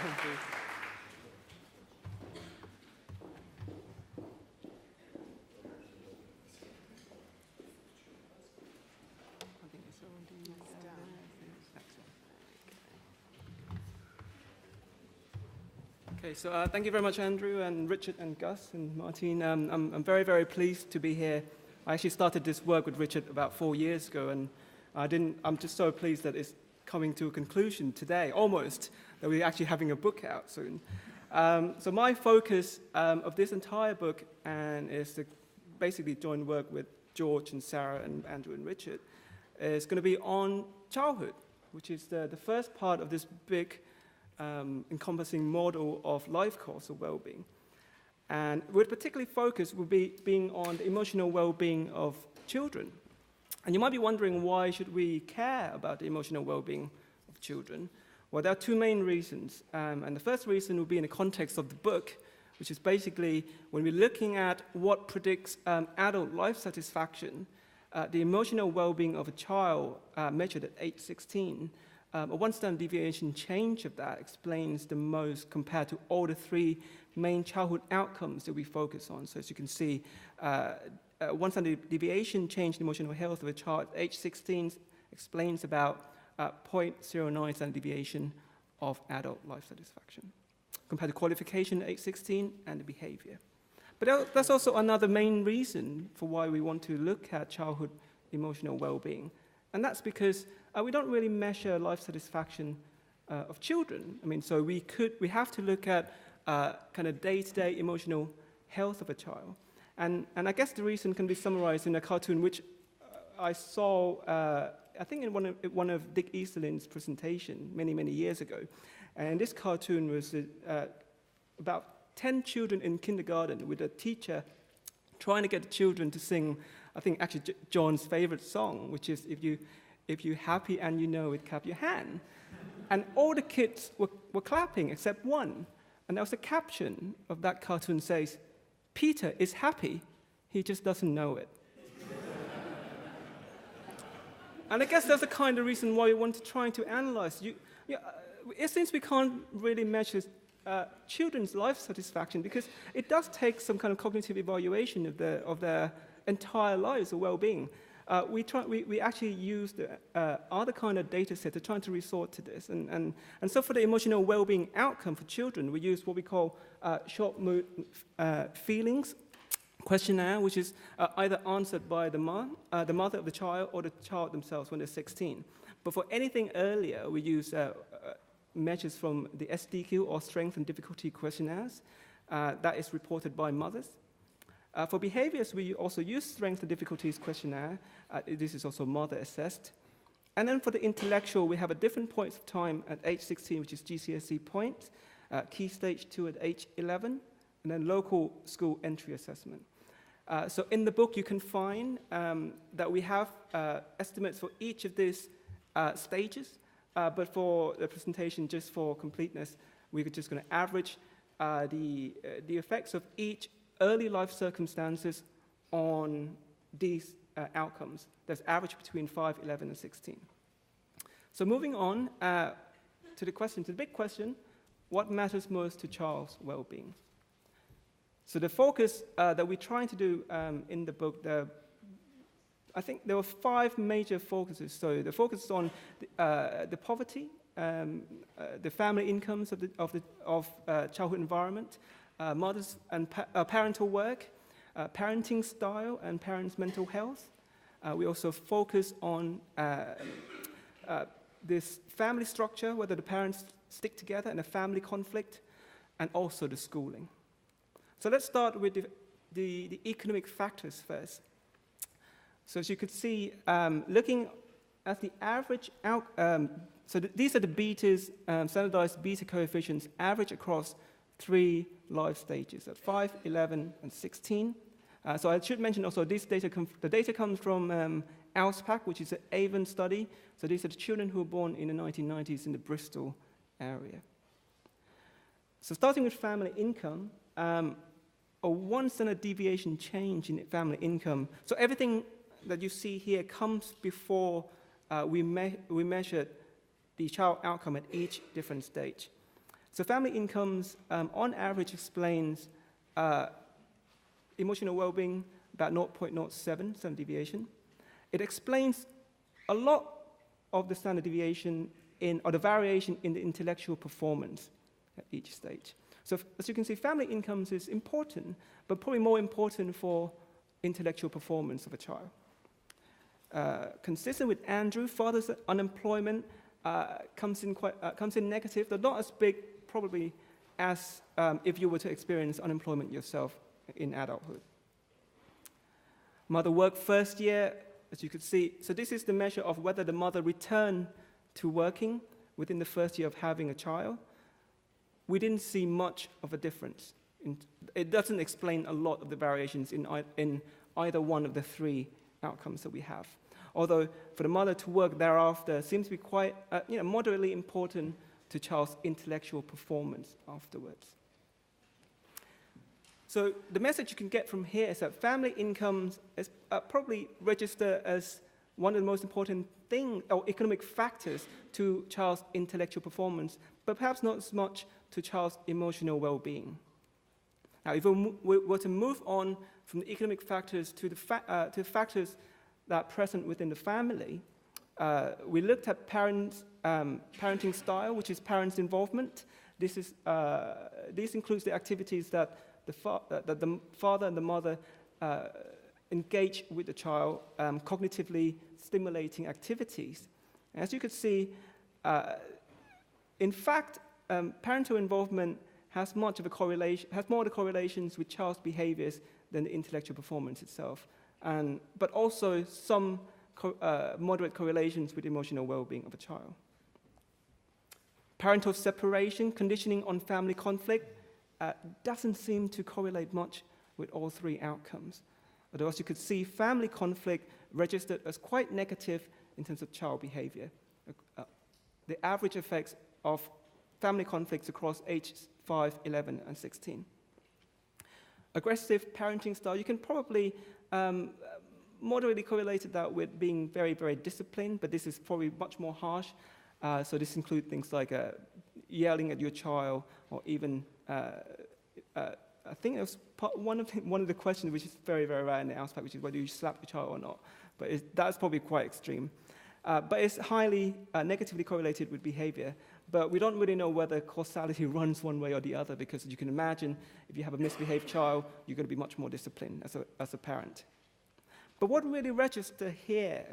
Thank you. Okay, so thank you very much, Andrew and Richard and Gus and Martin. I'm very, very pleased to be here. I actually started this work with Richard about 4 years ago, and I'm just so pleased that it's coming to a conclusion today, almost, that we're actually having a book out soon. So my focus of this entire book is to basically join work with George and Sarah and Andrew and Richard, is going to be on childhood, which is the first part of this big encompassing model of life course of well-being. And with particularly focus will be being on the emotional well-being of children. And you might be wondering, why should we care about the emotional well-being of children? Well, there are two main reasons. And the first reason will be in the context of the book, which is basically when we're looking at what predicts adult life satisfaction, the emotional well-being of a child measured at age 16, a one-standard deviation change of that explains the most compared to all the three main childhood outcomes that we focus on. So as you can see, one-standard deviation change in emotional health of a child at age 16 explains about 0.09 standard deviation of adult life satisfaction, compared to qualification at age 16 and the behavior. But that's also another main reason for why we want to look at childhood emotional well-being. And that's because we don't really measure life satisfaction of children. I mean, so we have to look at kind of day-to-day emotional health of a child. And I guess the reason can be summarized in a cartoon which I saw, I think in one of Dick Easterlin's presentation many, many years ago. And this cartoon was about 10 children in kindergarten with a teacher trying to get the children to sing, I think actually John's favorite song, which is if you're happy and you know it, clap your hand. And all the kids were clapping except one. And there was a caption of that cartoon says, "Peter is happy, he just doesn't know it." And I guess that's the kind of reason why we want to try to analyze. Since we can't really measure children's life satisfaction, because it does take some kind of cognitive evaluation of their entire lives of well-being. We actually use the other kind of data set to try to resort to this. And so for the emotional well-being outcome for children, we use what we call short mood feelings questionnaire, which is either answered by the mother of the child or the child themselves when they're 16. But for anything earlier, we use measures from the SDQ, or Strength and Difficulty questionnaires, that is reported by mothers. For behaviors, we also use Strength and Difficulties questionnaire. This is also mother-assessed. And then for the intellectual, we have a different points of time at age 16, which is GCSE points, Key Stage 2 at age 11, and then local school entry assessment. So in the book, you can find that we have estimates for each of these stages, but for the presentation, just for completeness, we're just going to average the effects of each early life circumstances on these outcomes. That's average between 5, 11, and 16. So moving on to the big question, what matters most to child's well-being? So the focus that we're trying to do in the book, I think there were 5 major focuses. So the focus is on the poverty, the family incomes of childhood environment, mothers and parental work, parenting style and parents' mental health. We also focus on this family structure, whether the parents stick together in a family conflict, and also the schooling. So let's start with the economic factors first. So as you could see, looking at the average these are the betas, standardized beta coefficients, average across 3 life stages at 5, 11, and 16. So I should mention also the data comes from ALSPAC, which is an Avon study. So these are the children who were born in the 1990s in the Bristol area. So starting with family income, a 1 standard deviation change in family income. So everything that you see here comes before we measured the child outcome at each different stage. So family incomes, on average, explains emotional well-being about 0.07 standard deviation. It explains a lot of the standard deviation or the variation in the intellectual performance at each stage. So as you can see, family incomes is important, but probably more important for intellectual performance of a child. Consistent with Andrew, father's unemployment comes in negative, but not as big probably as if you were to experience unemployment yourself in adulthood. Mother work first year, as you could see, so this is the measure of whether the mother returned to working within the first year of having a child. We didn't see much of a difference. It doesn't explain a lot of the variations in either one of the three outcomes that we have. Although for the mother to work thereafter seems to be quite moderately important to child's intellectual performance afterwards. So the message you can get from here is that family incomes is probably register as one of the most important things or economic factors to child's intellectual performance, but perhaps not as much to child's emotional well-being. Now, if we were to move on from the economic factors to the factors that are present within the family, we looked at parenting style, which is parents' involvement. This includes the activities that the father and the mother engage with the child, cognitively stimulating activities. As you can see, in fact, parental involvement has more of the correlations with child's behaviors than the intellectual performance itself, but also some moderate correlations with emotional well-being of a child. Parental separation, conditioning on family conflict, doesn't seem to correlate much with all three outcomes. Although, as you could see, family conflict registered as quite negative in terms of child behavior. The average effects of family conflicts across ages 5, 11, and 16. Aggressive parenting style, you can probably moderately correlate that with being very, very disciplined, but this is probably much more harsh. So this includes things like yelling at your child, or even, I think it was one of the questions which is very, very rare in the aspect, which is whether you slap your child or not. But that's probably quite extreme. But it's highly negatively correlated with behavior. But we don't really know whether causality runs one way or the other, because as you can imagine, if you have a misbehaved child, you're going to be much more disciplined as a parent. But what really registers here,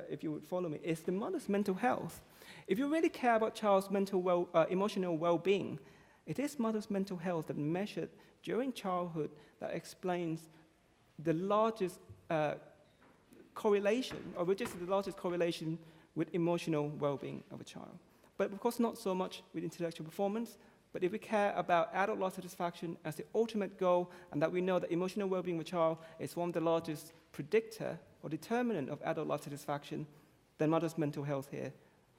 if you would follow me, is the mother's mental health. If you really care about child's emotional well-being, it is mother's mental health that measured during childhood that explains the largest correlation, or registers the largest correlation with emotional well-being of a child. But of course, not so much with intellectual performance. But if we care about adult life satisfaction as the ultimate goal, and that we know that emotional well-being of a child is one of the largest predictor or determinant of adult life satisfaction, then mother's mental health here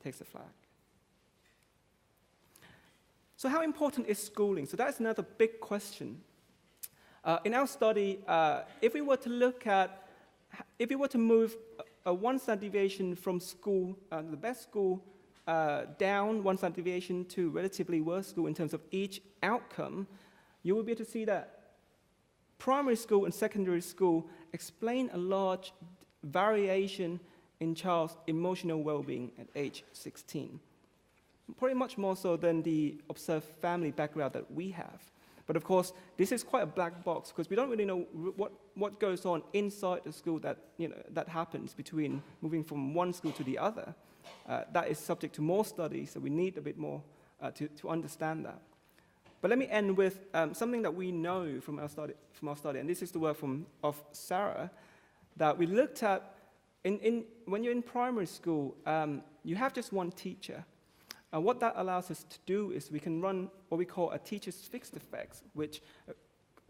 takes the flag. So how important is schooling? So that's another big question. In our study, if we were to move a one standard deviation from school, the best school, down one standard deviation to relatively worse school in terms of each outcome, you will be able to see that primary school and secondary school explain a large variation in child's emotional well-being at age 16. Probably much more so than the observed family background that we have. But of course, this is quite a black box, because we don't really know what goes on inside the school that happens between moving from one school to the other. That is subject to more studies, so we need a bit more to understand that. But let me end with something that we know from our study, and this is the work of Sarah, that we looked at. When you're in primary school, you have just one teacher. And what that allows us to do is we can run what we call a teacher's fixed effects, which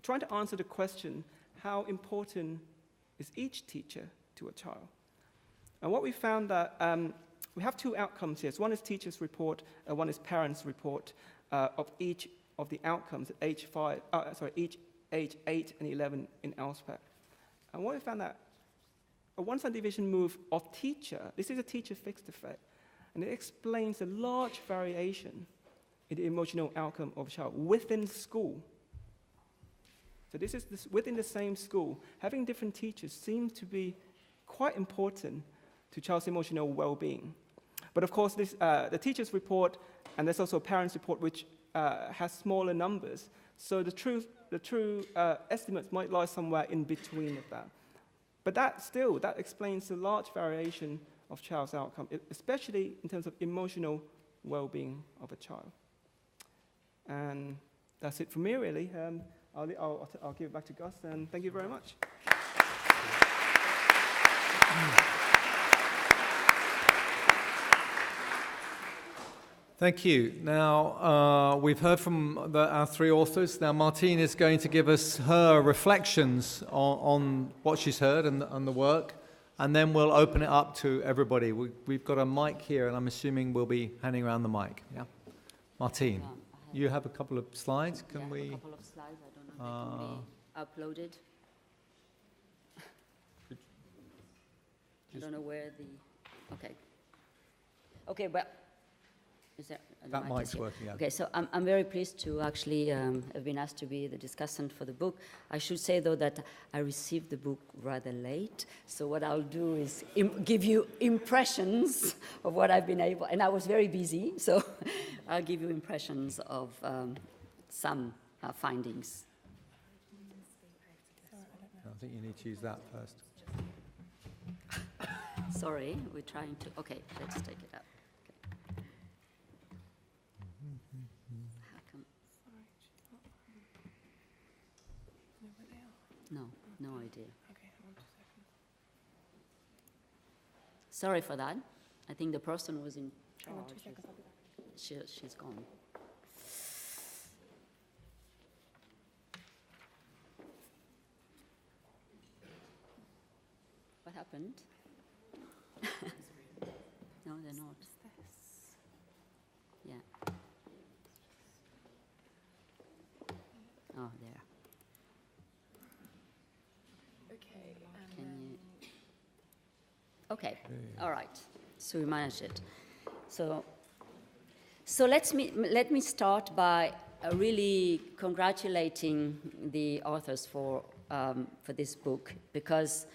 trying to answer the question, how important is each teacher to a child? And what we found that we have two outcomes here. So one is teacher's report, and one is parents' report of each of the outcomes at age 8 and 11 in ALSPAC. And what we found that a one standard deviation move of teacher, this is a teacher fixed effect, and it explains a large variation in the emotional outcome of a child within school. So this is within the same school. Having different teachers seems to be quite important to child's emotional well-being. But of course, the teacher's report, and there's also a parent's report, which has smaller numbers. So the true estimates might lie somewhere in between of that. But that explains the large variation of child's outcome, especially in terms of emotional well-being of a child. And that's it from me, really. I'll give it back to Gus, and thank you very much. Thank you. Now, we've heard from our three authors. Now, Martine is going to give us her reflections on what she's heard and the work, and then we'll open it up to everybody. We've got a mic here, and I'm assuming we'll be handing around the mic. Yeah, Martine, you have a couple of slides. Can we? I have a couple of slides. I don't know if they can be uploaded. I don't know where the. Okay. Okay, well. Is there, that mic's working, yeah. Okay, so I'm very pleased to actually have been asked to be the discussant for the book. I should say, though, that I received the book rather late, so what I'll do is give you impressions of what I've been able, and I was very busy, so I'll give you impressions of some findings. I think you need to use that first. Sorry, we're trying to, okay, let's take it up. No idea. Okay, 1 second. Sorry for that. I think the person was in charge. 2 seconds, I'll be back. She's gone. What happened? No, they're not. Yeah. Oh, there. Okay, all right, so we managed it. So let me start by really congratulating the authors for this book, because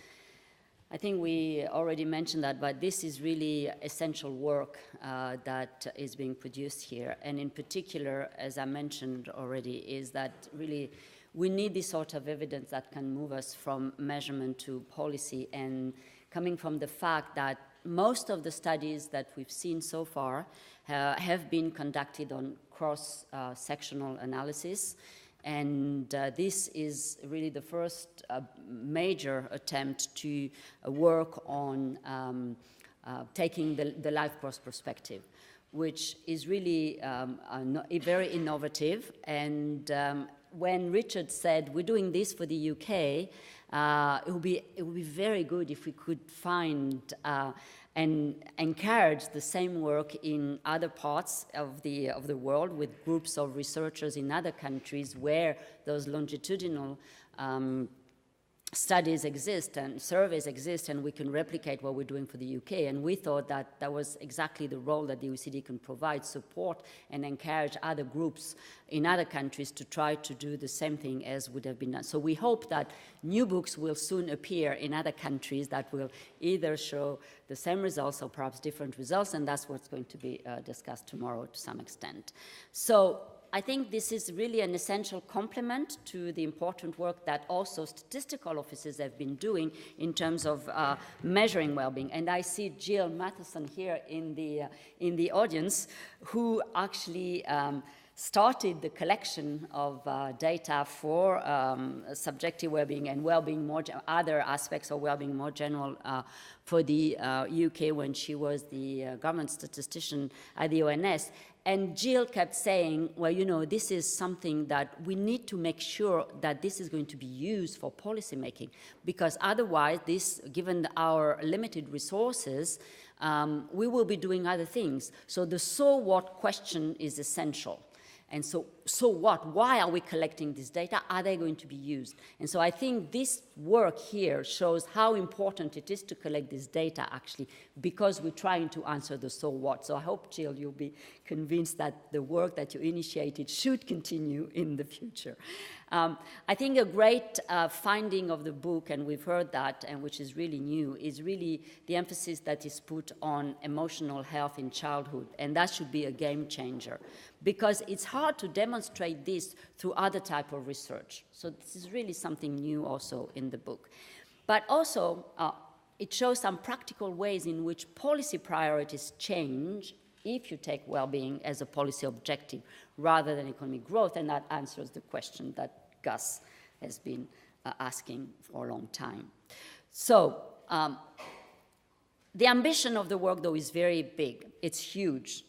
I think we already mentioned that, but this is really essential work that is being produced here. And in particular, as I mentioned already, is that really we need this sort of evidence that can move us from measurement to policy, and coming from the fact that most of the studies that we've seen so far have been conducted on cross-sectional analysis. And this is really the first major attempt to work on taking the life course perspective, which is really very innovative. And when Richard said, we're doing this for the UK, it would be very good if we could find and encourage the same work in other parts of the world, with groups of researchers in other countries where those longitudinal studies exist and surveys exist, and we can replicate what we're doing for the UK. And we thought that that was exactly the role that the OECD can provide, support and encourage other groups in other countries to try to do the same thing as would have been done. So we hope that new books will soon appear in other countries that will either show the same results or perhaps different results, and that's what's going to be discussed tomorrow to some extent. So I think this is really an essential complement to the important work that also statistical offices have been doing in terms of measuring well-being. And I see Jill Matheson here in the audience, who actually started the collection of data for subjective well-being and well-being more other aspects of well-being more general for the UK when she was the government statistician at the ONS. And Jill kept saying, well, you know, this is something that we need to make sure that this is going to be used for policy making, because otherwise this, given our limited resources, we will be doing other things. So the so what question is essential. And so so what? Why are we collecting this data? Are they going to be used? And so I think this work here shows how important it is to collect this data, actually, because we're trying to answer the so what. So I hope, Jill, you'll be convinced that the work that you initiated should continue in the future. I think a great finding of the book, and we've heard that, and which is really new, is really the emphasis that is put on emotional health in childhood, and that should be a game changer, because it's hard to demonstrate this through other type of research. So this is really something new also in the book. But also, it shows some practical ways in which policy priorities change if you take well-being as a policy objective rather than economic growth, and that answers the question that Gus has been asking for a long time. So the ambition of the work, though, is very big. It's huge.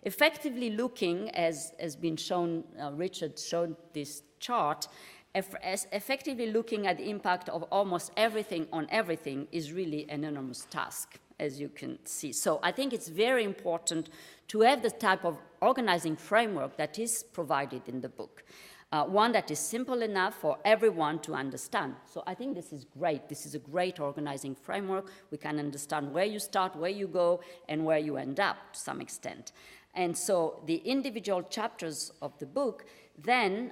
Effectively looking, as has been shown, Richard showed this chart, as effectively looking at the impact of almost everything on everything is really an enormous task, as you can see. So I think it's very important to have the type of organizing framework that is provided in the book. One that is simple enough for everyone to understand. So I think this is great. This is a great organizing framework. We can understand where you start, where you go, and where you end up to some extent. And so the individual chapters of the book then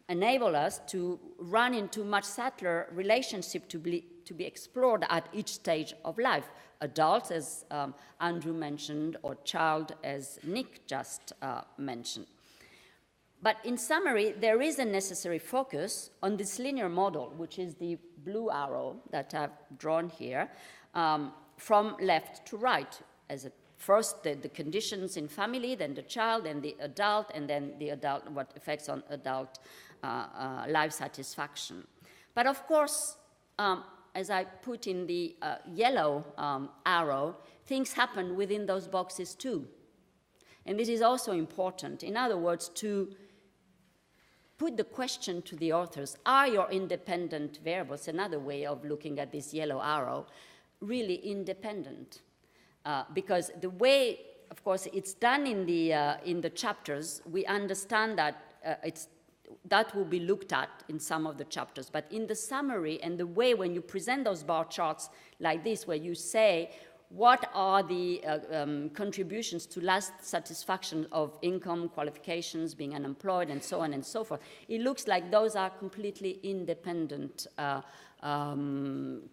enable us to run into much subtler relationship to be explored at each stage of life. Adults, as Andrew mentioned, or child, as Nick just mentioned. But in summary, there is a necessary focus on this linear model, which is the blue arrow that I've drawn here, from left to right. As first, the conditions in family, then the child, then the adult, and then the adult, what affects on adult life satisfaction. But of course, as I put in the yellow arrow, things happen within those boxes too. And this is also important. In other words, to put the question to the authors, are your independent variables, another way of looking at this yellow arrow, really independent? Because the way, of course, it's done in the chapters, we understand that that will be looked at in some of the chapters. But in the summary and the way when you present those bar charts like this, where you say, what are the contributions to life satisfaction of income, qualifications, being unemployed, and so on and so forth? It looks like those are completely independent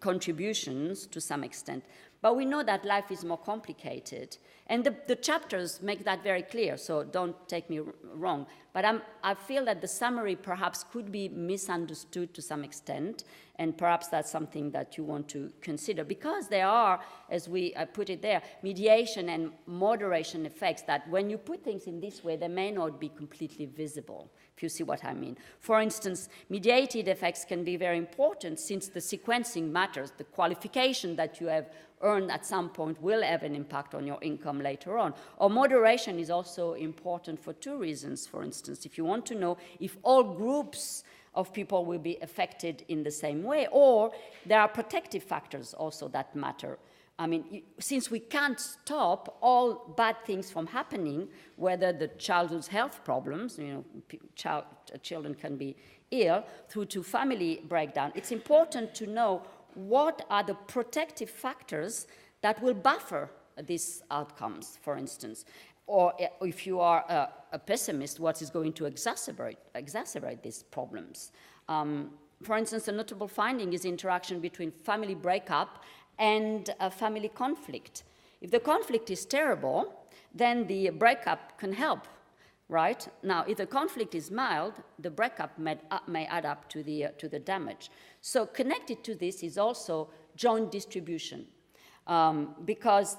contributions to some extent. But we know that life is more complicated. And the chapters make that very clear, so don't take me wrong. But I feel that the summary perhaps could be misunderstood to some extent, and perhaps that's something that you want to consider. Because there are, as I put it there, mediation and moderation effects that when you put things in this way, they may not be completely visible, if you see what I mean. For instance, mediated effects can be very important since the sequencing matters. The qualification that you have earned at some point will have an impact on your income later on. Or moderation is also important for two reasons. For instance, if you want to know if all groups of people will be affected in the same way, or there are protective factors also that matter. I mean, since we can't stop all bad things from happening, whether the childhood's health problems, children can be ill, through to family breakdown, it's important to know what are the protective factors that will buffer these outcomes, for instance. Or if you are a pessimist, what is going to exacerbate these problems? For instance, a notable finding is interaction between family breakup and family conflict. If the conflict is terrible, then the breakup can help, right? Now, if the conflict is mild, the breakup may add up to the damage. So connected to this is also joint distribution, because,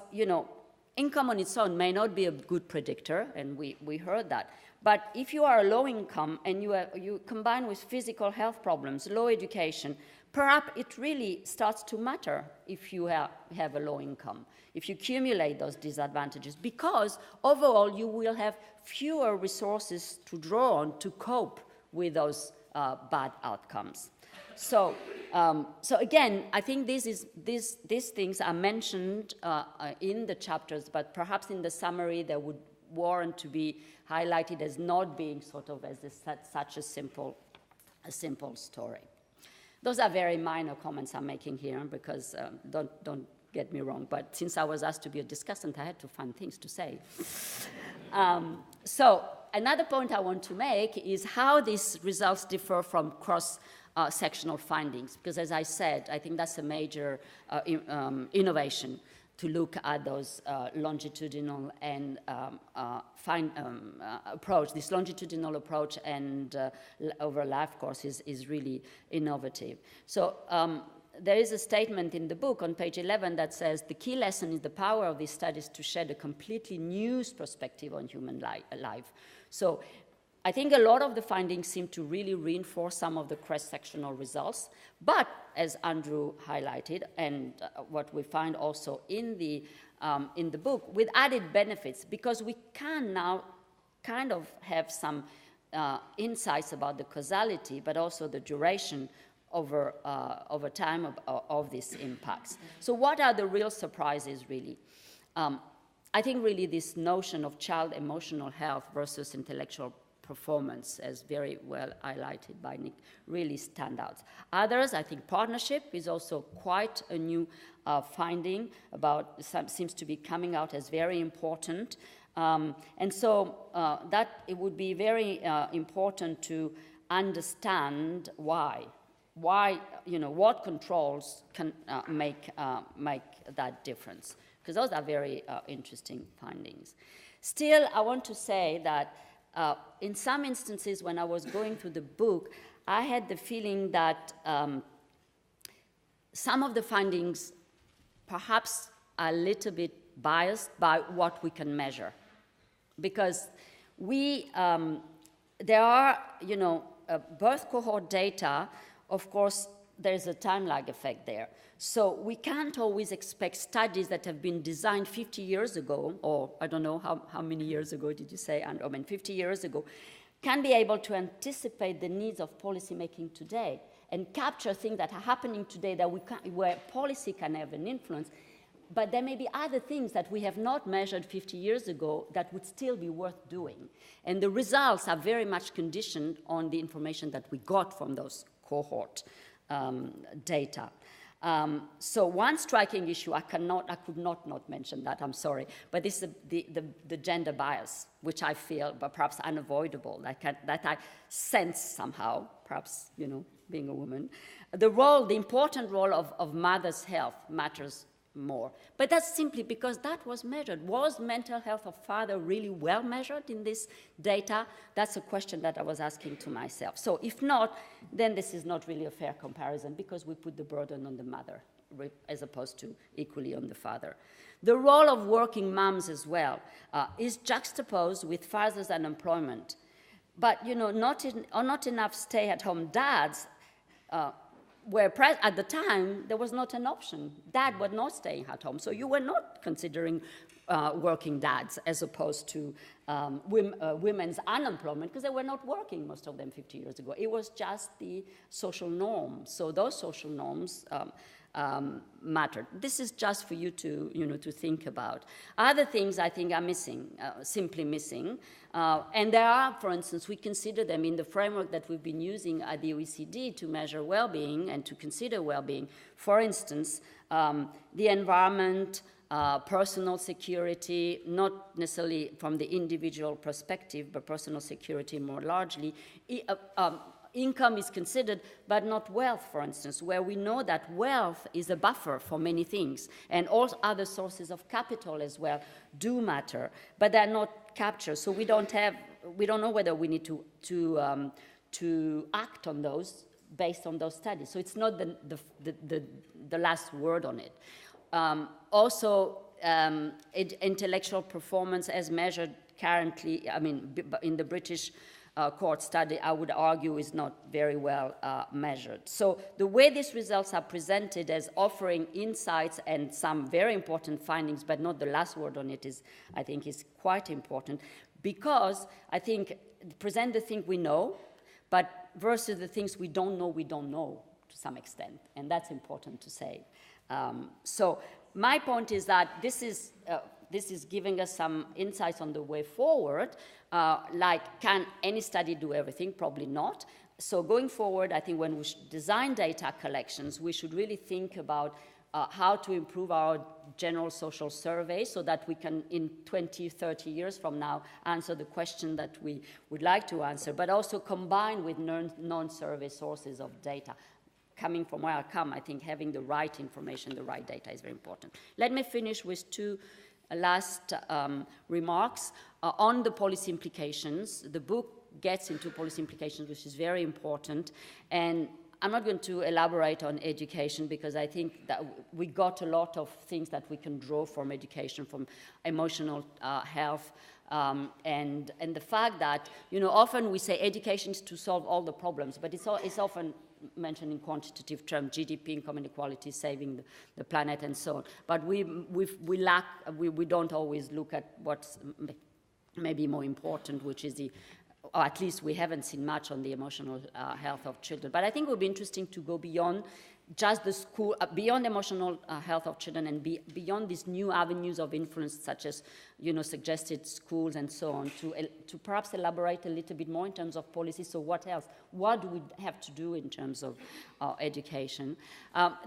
income on its own may not be a good predictor, and we heard that. But if you are a low income and you combine with physical health problems, low education, perhaps it really starts to matter if you have a low income, if you accumulate those disadvantages, because overall you will have fewer resources to draw on to cope with those bad outcomes. So again, I think these things are mentioned in the chapters, but perhaps in the summary there warrant to be highlighted as not being sort of as such a simple story. Those are very minor comments I'm making here, because don't get me wrong, but since I was asked to be a discussant, I had to find things to say. So another point I want to make is how these results differ from cross-sectional findings, because as I said, I think that's a major innovation, to look at those longitudinal and approach. This longitudinal approach and over life course is really innovative. So there is a statement in the book on page 11 that says the key lesson is the power of these studies to shed a completely new perspective on human life. So I think a lot of the findings seem to really reinforce some of the cross-sectional results, but as Andrew highlighted, and what we find also in the book, with added benefits, because we can now kind of have some insights about the causality, but also the duration over time of these impacts. So what are the real surprises, really? I think really this notion of child emotional health versus intellectual performance, as very well highlighted by Nick, really stand out. Others, I think partnership is also quite a new finding seems to be coming out as very important. And so that it would be very important to understand why, what controls can make that difference, because those are very interesting findings. Still, I want to say that in some instances, when I was going through the book, I had the feeling that some of the findings perhaps are a little bit biased by what we can measure. Because there are, birth cohort data, of course, there's a time lag effect there. So we can't always expect studies that have been designed 50 years ago, or I don't know how many years ago did you say, 50 years ago, can be able to anticipate the needs of policymaking today and capture things that are happening today that where policy can have an influence. But there may be other things that we have not measured 50 years ago that would still be worth doing. And the results are very much conditioned on the information that we got from those cohort data. So one striking issue, I could not mention that, I'm sorry, but this is the gender bias, which I feel but perhaps unavoidable, that I sense somehow, perhaps, being a woman. The important role of mother's health matters more. But that's simply because that was measured. Was mental health of father really well measured in this data? That's a question that I was asking to myself. So if not, then this is not really a fair comparison, because we put the burden on the mother as opposed to equally on the father. The role of working moms as well is juxtaposed with fathers' unemployment. But, not enough stay-at-home dads where at the time, there was not an option. Dad was not staying at home. So you were not considering working dads as opposed to women's unemployment, because they were not working, most of them, 50 years ago. It was just the social norm. So those social norms mattered. This is just for you to think about. Other things I think are missing, simply missing. And there are, for instance, we consider them in the framework that we've been using at the OECD to measure well-being and to consider well-being. For instance, the environment, personal security, not necessarily from the individual perspective, but personal security more largely. Income is considered, but not wealth, for instance, where we know that wealth is a buffer for many things, and all other sources of capital as well do matter, but they're not captured. So we don't know whether we need to act on those based on those studies. So it's not the last word on it. Intellectual performance as measured currently, in the British court study, I would argue, is not very well measured. So the way these results are presented as offering insights and some very important findings, but not the last word on it, I think is quite important, because I think present the thing we know, but versus the things we don't know to some extent, and that's important to say. So my point is that this is this is giving us some insights on the way forward, like can any study do everything? Probably not. So going forward, I think when we design data collections, we should really think about how to improve our general social survey so that we can, in 20, 30 years from now, answer the question that we would like to answer, but also combine with non-survey sources of data. Coming from where I come, I think having the right information, the right data is very important. Let me finish with two last remarks on the policy implications. The book gets into policy implications, which is very important, and I'm not going to elaborate on education because I think that we got a lot of things that we can draw from education, from emotional health, and the fact that, often we say education is to solve all the problems, but it's often mentioned in quantitative terms, GDP, income inequality, saving the planet, and so on. But we don't always look at what's maybe more important, which is or at least we haven't seen much on the emotional health of children. But I think it would be interesting to go beyond just the school, beyond emotional health of children and beyond these new avenues of influence, such as, suggested schools and so on, to perhaps elaborate a little bit more in terms of policy. So what else? What do we have to do in terms of education?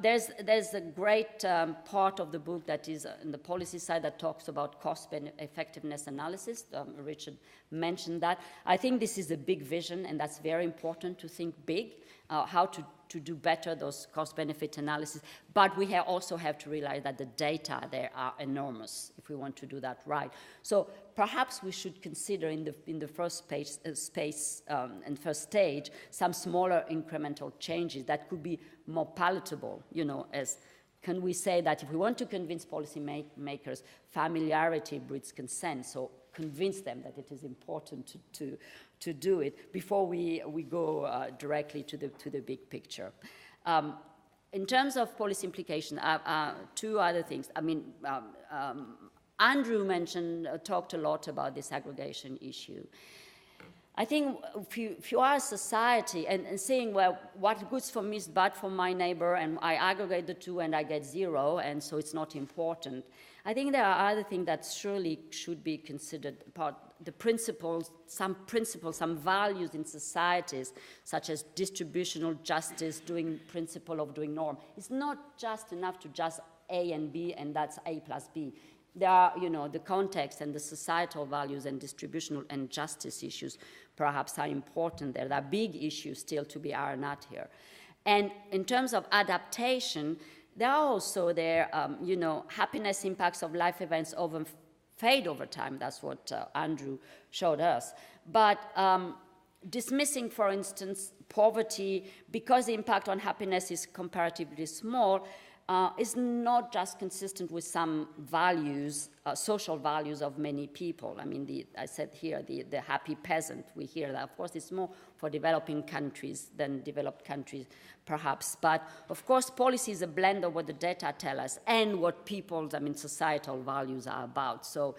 There's a great part of the book that is on the policy side that talks about cost-effectiveness analysis. Richard mentioned that. I think this is a big vision, and that's very important to think big, how to do better those cost-benefit analysis. But we also have to realize that the data there are enormous if we want to do that right. So perhaps we should consider in the first space and first stage some smaller incremental changes that could be more palatable, as can we say that if we want to convince policy makers, familiarity breeds consent, so convince them that it is important to do it before we go directly to the big picture. In terms of policy implication, two other things. Andrew talked a lot about this aggregation issue. I think if you are a society and saying, well, what's good for me is bad for my neighbor, and I aggregate the two and I get zero, and so it's not important. I think there are other things that surely should be considered part. The principles, some values in societies, such as distributional justice, principle of doing norm. It's not just enough to just A and B, and that's A plus B. There are, the context and the societal values and distributional and justice issues perhaps are important there. There are big issues still to be ironed out here. And in terms of adaptation, there are also happiness impacts of life events fade over time. That's what Andrew showed us. But dismissing, for instance, poverty because the impact on happiness is comparatively small is not just consistent with some values, social values of many people. I said here, the happy peasant, we hear that. Of course, it's more for developing countries than developed countries, perhaps. But, of course, policy is a blend of what the data tell us and what people's, societal values are about. So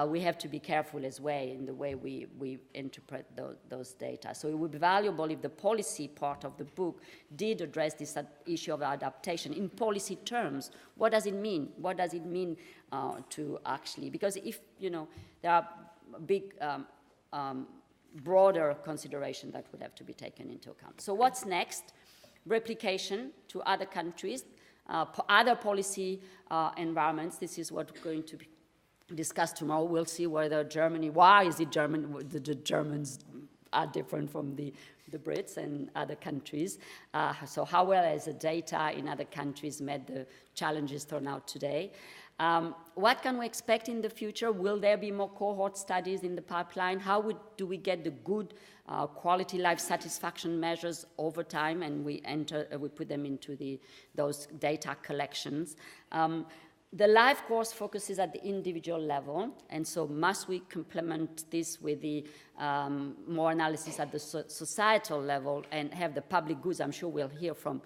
we have to be careful as well in the way we interpret those data. So it would be valuable if the policy part of the book did address this issue of adaptation in policy terms. What does it mean? What does it mean to actually? Because if, there are big, broader considerations that would have to be taken into account. So what's next? Replication to other countries, other policy environments. This is what's going to be discussed tomorrow. We'll see whether why is it the Germans are different from the Brits and other countries. So how well has the data in other countries met the challenges thrown out today? What can we expect in the future? Will there be more cohort studies in the pipeline? How do we get the good quality life satisfaction measures over time, and we put them into those data collections? The life course focuses at the individual level, and so must we complement this with the more analysis at the societal level and have the public goods? I'm sure we'll hear from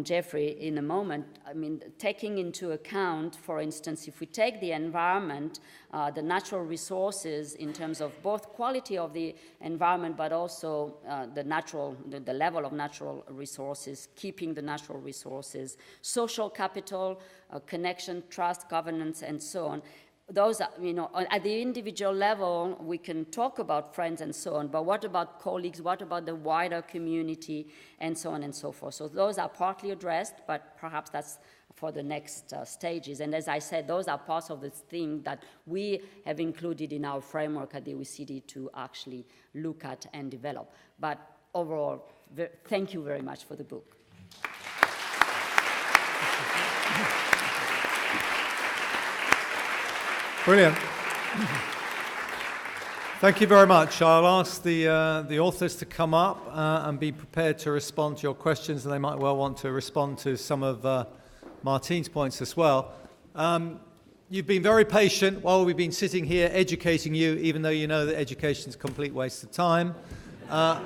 Jeffrey in a moment. Taking into account, for instance, if we take the environment, the natural resources in terms of both quality of the environment, but also the level of natural resources, keeping the natural resources, social capital, connection, trust, governance, and so on. those are, at the individual level, we can talk about friends and so on, but what about colleagues? What about the wider community and so on and so forth? So those are partly addressed, but perhaps that's for the next stages. And as I said, those are parts of the thing that we have included in our framework at the OECD to actually look at and develop. But overall, thank you very much for the book. Brilliant. Thank you very much. I'll ask the authors to come up and be prepared to respond to your questions, and they might well want to respond to some of Martine's points as well. You've been very patient while we've been sitting here educating you, even though you know that education is a complete waste of time. I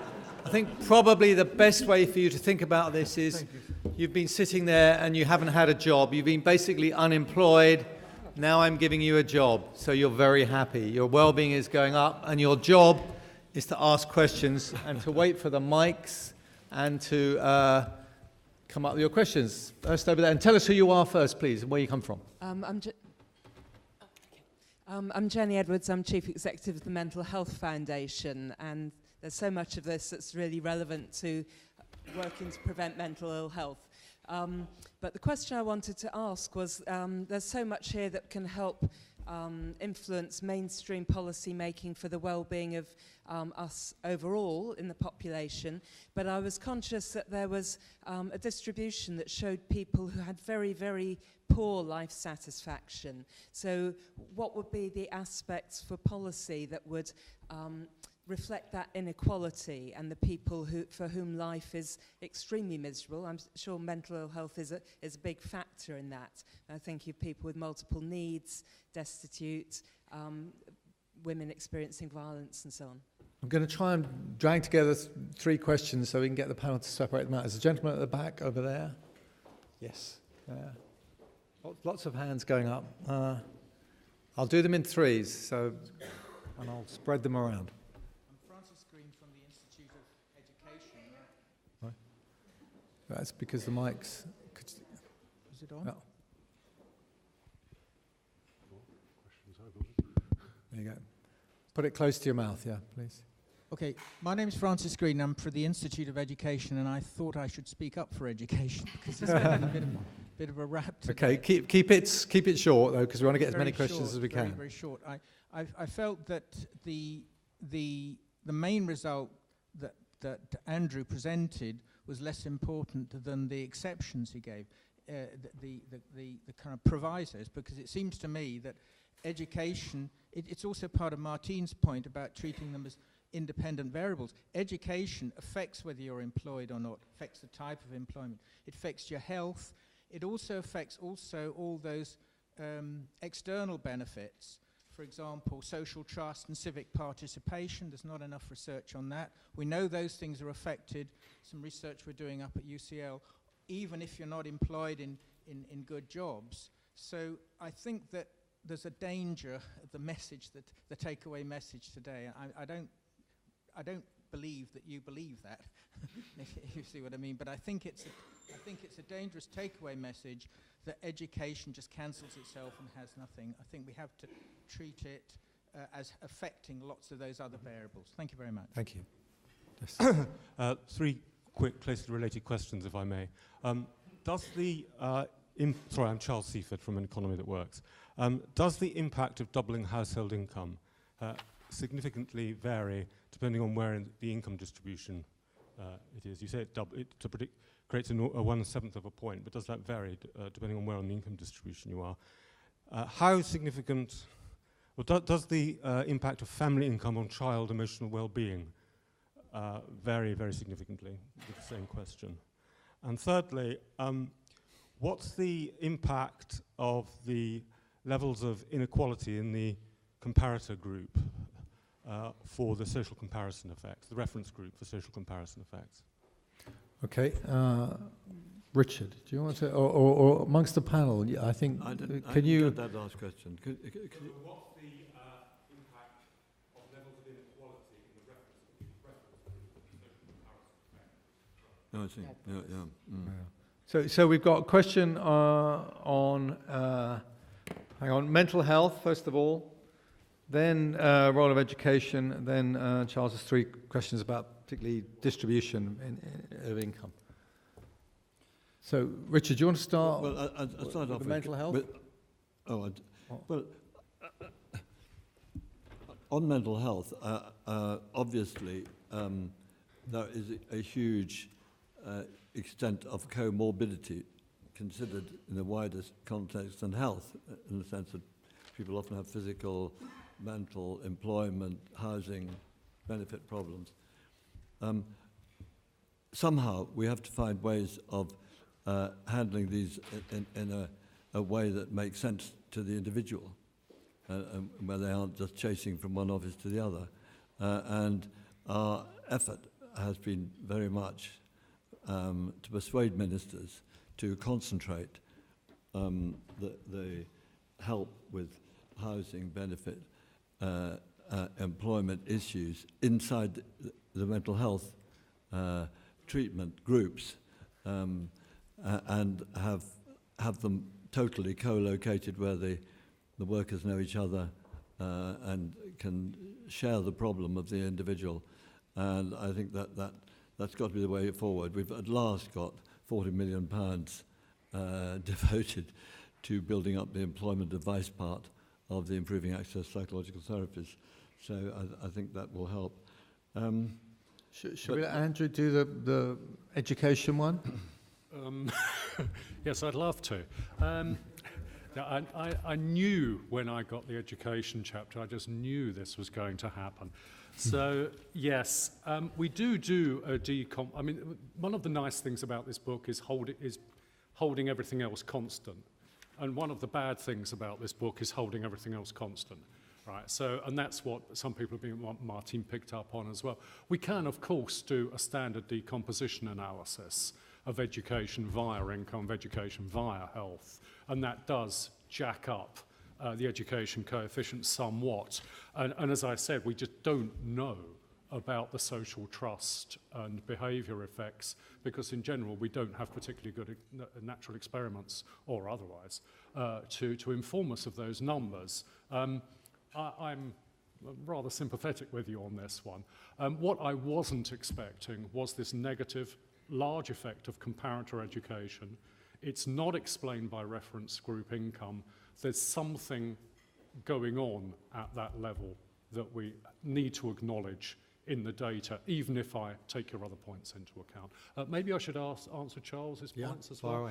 think probably the best way for you to think about this is you've been sitting there and you haven't had a job. You've been basically unemployed. Now I'm giving you a job, so you're very happy. Your well-being is going up, and your job is to ask questions and to wait for the mics and to come up with your questions. First over there, and tell us who you are first, please, and where you come from. I'm Jenny Edwards. I'm Chief Executive of the Mental Health Foundation, and there's so much of this that's really relevant to working to prevent mental ill health. But the question I wanted to ask was, there's so much here that can help influence mainstream policy making for the well-being of us overall in the population, but I was conscious that there was a distribution that showed people who had very, very poor life satisfaction. So what would be the aspects for policy that would reflect that inequality and the people for whom life is extremely miserable? I'm sure mental ill health is a big factor in that. I think of people with multiple needs, destitute, women experiencing violence and so on. I'm going to try and drag together three questions so we can get the panel to separate them out. There's a gentleman at the back over there. Yes. Lots of hands going up. I'll do them in threes, and I'll spread them around. That's because the mics... Is it on? No. There you go. Put it close to your mouth, yeah, please. Okay, my name is Francis Green. I'm for the Institute of Education, and I thought I should speak up for education because it's been a bit of a rap today. Okay, keep it short though, because we want to get as many Very questions short, as we can. Very short. I felt that the main result that Andrew presented was less important than the exceptions he gave, the kind of provisos, because it seems to me that education, it's also part of Martine's point about treating them as independent variables. Education affects whether you're employed or not, affects the type of employment. It affects your health. It also affects all those external benefits. For example, social trust and civic participation. There's not enough research on that. We know those things are affected. Some research we're doing up at UCL, even if you're not employed in good jobs. So I think that there's a danger of the message, that the takeaway message today. I don't believe that you believe that, if you see what I mean. But I think it's a dangerous takeaway message that education just cancels itself and has nothing. I think we have to treat it as affecting lots of those other variables. Thank you very much. Thank you. Yes. Three quick, closely related questions, if I may. Sorry, I'm Charles Seaford from An Economy That Works. Does the impact of doubling household income significantly vary depending on where in the income distribution it is? You say it creates a 1/7 of a point, but does that vary depending on where on the income distribution you are? How significant, well, does the impact of family income on child emotional well-being vary very significantly with the same question? And thirdly, what's the impact of the levels of inequality in the comparator group for the social comparison effects, the reference group for social comparison effects? Okay, Richard, do you want to, or amongst the panel, I think, can you... Get that last question. Could what's the impact of levels of inequality in the reference group for the social comparison effects? No, I see. Yeah. So we've got a question on Hang on. Mental health, first of all. Then role of education. Then Charles has 3 questions about particularly distribution of income. So, Richard, do you want to start? Well, I'll start off with mental health. On mental health, obviously, there is a huge extent of comorbidity considered in the widest context than health, in the sense that people often have physical, mental, employment, housing, benefit problems. Somehow we have to find ways of handling these in a way that makes sense to the individual, where they aren't just chasing from one office to the other. And our effort has been very much to persuade ministers to concentrate the help with housing, benefit, employment issues inside the mental health treatment groups, and have them totally co-located where the workers know each other and can share the problem of the individual. And I think that's got to be the way forward. We've at last got £40 million devoted to building up the employment advice part of the improving access to psychological therapies. So I think that will help. Should we let Andrew do the education one? Yes, I'd love to. Now, I knew when I got the education chapter, I just knew this was going to happen. So, yes, we do a decomp. I mean, one of the nice things about this book is holding everything else constant. And one of the bad things about this book is holding everything else constant. Right, so, and that's what some people have been, what Martin picked up on as well. We can, of course, do a standard decomposition analysis of education via income, of education via health, and that does jack up the education coefficient somewhat. And as I said, we just don't know about the social trust and behaviour effects because in general we don't have particularly good natural experiments or otherwise to inform us of those numbers. I'm rather sympathetic with you on this one. What I wasn't expecting was this negative, large effect of comparator education. It's not explained by reference group income. There's something going on at that level that we need to acknowledge in the data, even if I take your other points into account. Maybe I should answer Charles's points as well,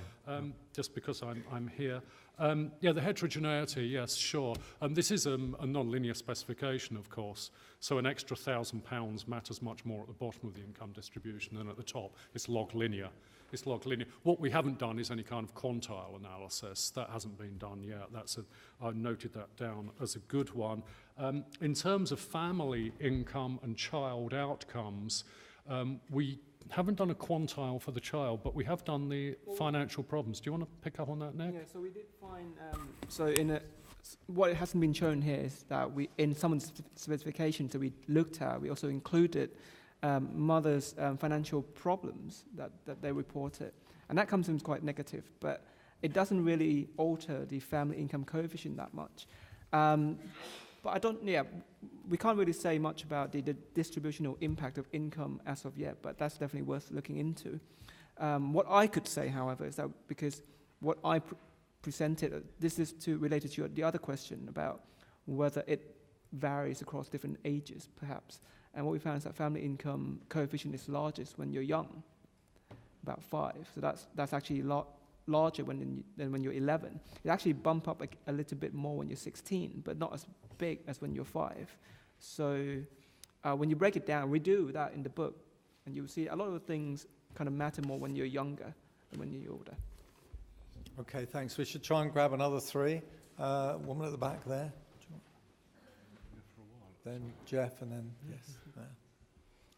just because I'm here. Yeah, the heterogeneity, yes, sure. This is a non-linear specification, of course, so an extra £1,000 matters much more at the bottom of the income distribution than at the top. It's log linear. It's log linear. What we haven't done is any kind of quantile analysis. That hasn't been done yet. I noted that down as a good one. In terms of family income and child outcomes, we haven't done a quantile for the child, but we have done the financial problems. Do you want to pick up on that, Nick? Yeah, so we did find, what hasn't been shown here is that in some of the specifications that we looked at, we also included mothers' financial problems that they reported. And that comes in quite negative, but it doesn't really alter the family income coefficient that much. But we can't really say much about the distributional impact of income as of yet, but that's definitely worth looking into. What I could say, however, is that because what I presented, this is related to the other question about whether it varies across different ages, perhaps. And what we found is that family income coefficient is largest when you're young, about 5. So that's actually a lot larger than when you're 11. It actually bump up a little bit more when you're 16, but not as big as when you're 5. So when you break it down, we do that in the book, and you'll see a lot of things kind of matter more when you're younger than when you're older. Okay, thanks. We should try and grab another 3. Woman at the back there. Then Jeff, and then yes.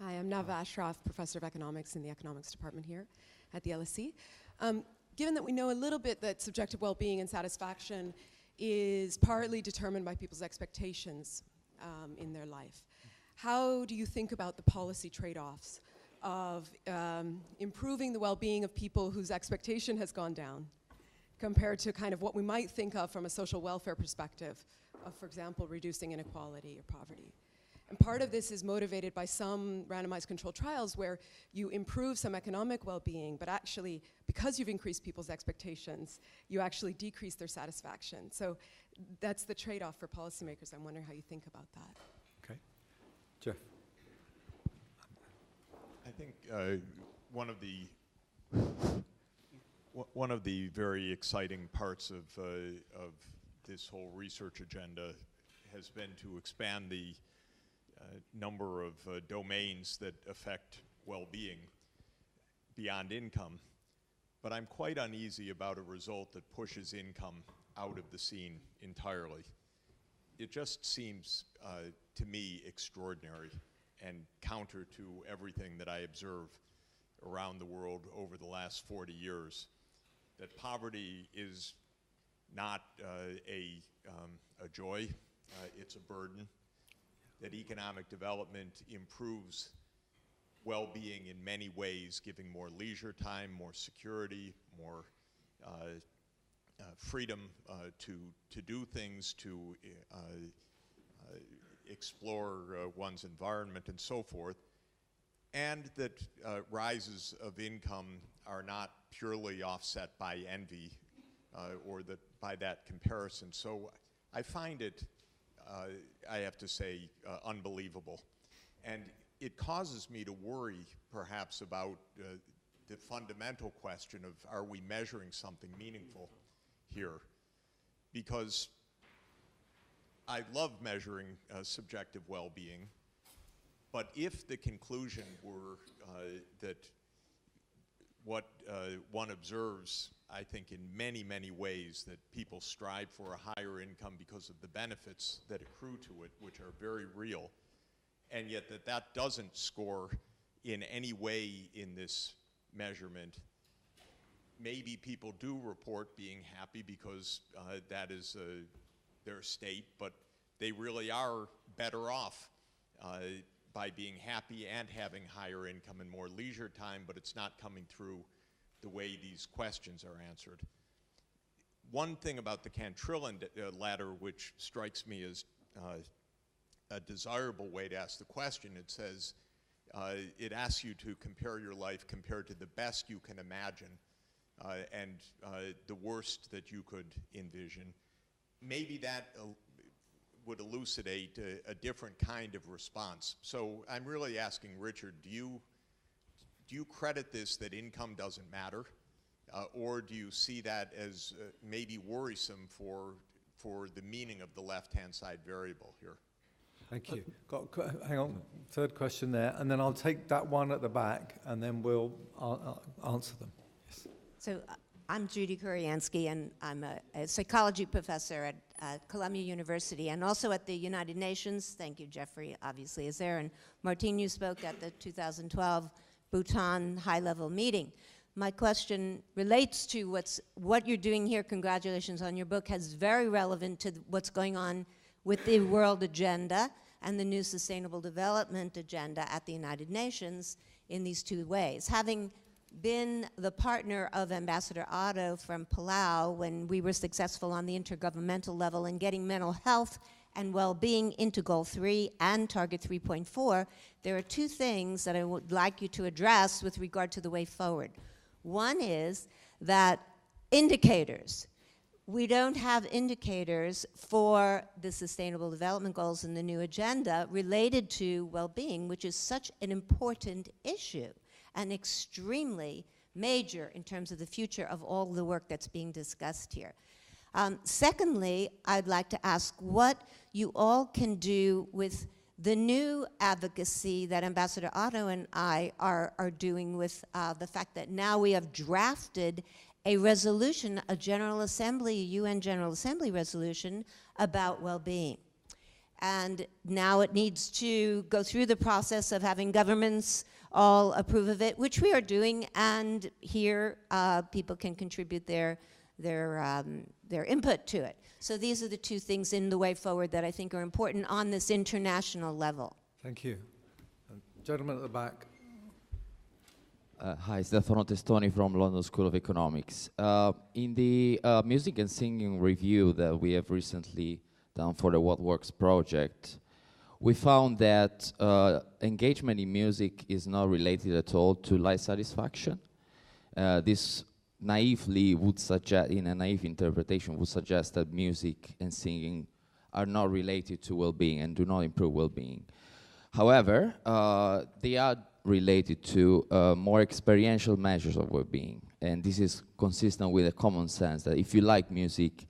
Hi, I'm Nava Ashraf, Professor of Economics in the Economics Department here at the LSE. Given that we know a little bit that subjective well-being and satisfaction is partly determined by people's expectations in their life, how do you think about the policy trade-offs of improving the well-being of people whose expectation has gone down compared to kind of what we might think of from a social welfare perspective of, for example, reducing inequality or poverty. And part of this is motivated by some randomized controlled trials where you improve some economic well-being, but actually, because you've increased people's expectations, you actually decrease their satisfaction. So that's the trade-off for policymakers. I'm wondering how you think about that. Okay. Jeff. I think one of the very exciting parts of this whole research agenda has been to expand the number of domains that affect well-being beyond income. But I'm quite uneasy about a result that pushes income out of the scene entirely. It just seems to me extraordinary and counter to everything that I observe around the world over the last 40 years, that poverty is not a joy, it's a burden, that economic development improves well-being in many ways, giving more leisure time, more security, more freedom to do things, to explore one's environment and so forth, and that rises of income are not purely offset by envy or by that comparison. So I find it, I have to say, unbelievable. And it causes me to worry, perhaps, about the fundamental question of, are we measuring something meaningful here? Because I love measuring subjective well-being, but if the conclusion were that what one observes, I think in many, many ways, that people strive for a higher income because of the benefits that accrue to it, which are very real, and yet that doesn't score in any way in this measurement. Maybe people do report being happy because that is their state, but they really are better off by being happy and having higher income and more leisure time, but it's not coming through the way these questions are answered. One thing about the Cantrillan ladder, which strikes me as a desirable way to ask the question, it says, it asks you to compare your life compared to the best you can imagine and the worst that you could envision. Maybe that would elucidate a different kind of response. So I'm really asking Richard, do you credit this that income doesn't matter? Or do you see that as maybe worrisome for the meaning of the left-hand side variable here? Thank you. Hang on, third question there, and then I'll take that one at the back, and then we'll answer them. Yes. So I'm Judy Kuryansky, and I'm a psychology professor at Columbia University and also at the United Nations. Thank you, Jeffrey, obviously, is there. And Martine, you spoke at the 2012 Bhutan high-level meeting. My question relates to what you're doing here. Congratulations on your book, has very relevant to what's going on with the World Agenda and the new Sustainable Development Agenda at the United Nations in these two ways. Having been the partner of Ambassador Otto from Palau when we were successful on the intergovernmental level in getting mental health and well-being into Goal 3 and Target 3.4, there are two things that I would like you to address with regard to the way forward. One is that indicators. We don't have indicators for the Sustainable Development Goals in the new agenda related to well-being, which is such an important issue and extremely major in terms of the future of all the work that's being discussed here. Secondly, I'd like to ask what you all can do with the new advocacy that Ambassador Otto and I are doing with the fact that now we have drafted a resolution, a General Assembly, a UN General Assembly resolution about well-being. And now it needs to go through the process of having governments all approve of it, which we are doing, and here people can contribute their input to it. So these are the two things in the way forward that I think are important on this international level. Thank you. Gentleman at the back. Hi, Stefano Testoni from London School of Economics. In the music and singing review that we have recently done for the What Works project, we found that engagement in music is not related at all to life satisfaction. This naively would suggest, in a naive interpretation, would suggest that music and singing are not related to well-being and do not improve well-being. However, they are related to more experiential measures of well-being, and this is consistent with a common sense that if you like music,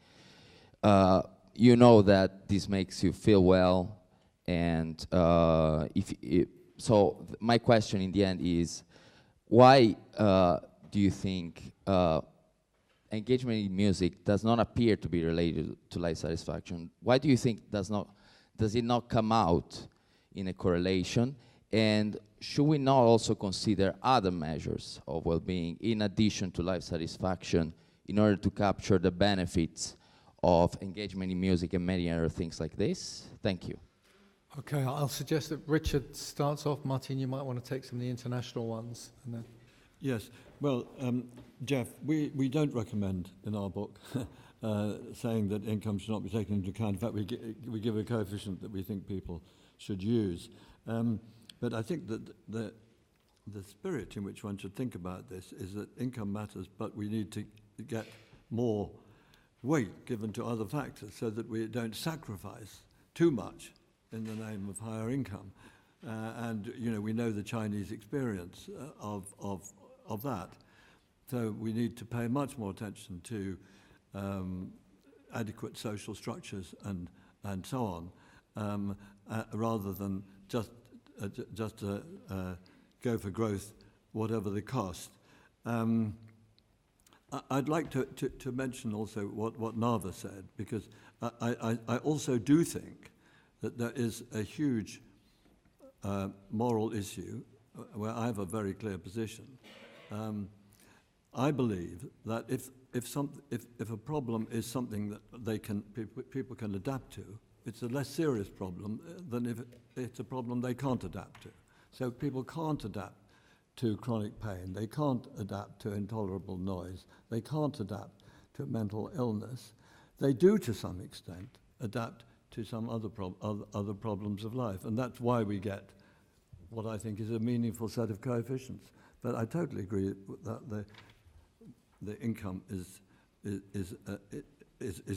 you know that this makes you feel well, and so my question in the end is, why do you think engagement in music does not appear to be related to life satisfaction? Why do you think does it not come out in a correlation? And should we not also consider other measures of well-being in addition to life satisfaction in order to capture the benefits of engagement in music and many other things like this? Thank you. Okay, I'll suggest that Richard starts off. Martin, you might want to take some of the international ones. And then. Yes, well, Jeff, we don't recommend in our book saying that income should not be taken into account. In fact, we give a coefficient that we think people should use. But I think that the spirit in which one should think about this is that income matters, but we need to get more weight given to other factors so that we don't sacrifice too much in the name of higher income. And we know the Chinese experience of that. So we need to pay much more attention to adequate social structures and so on, rather than just go for growth, whatever the cost. I'd like to mention also what Nava said, because I also do think that there is a huge moral issue where I have a very clear position. I believe that if a problem is something that people can adapt to, it's a less serious problem than if it's a problem they can't adapt to. So people can't adapt to chronic pain. They can't adapt to intolerable noise. They can't adapt to mental illness. They do, to some extent, adapt to some other problems of life. And that's why we get what I think is a meaningful set of coefficients. But I totally agree that the income is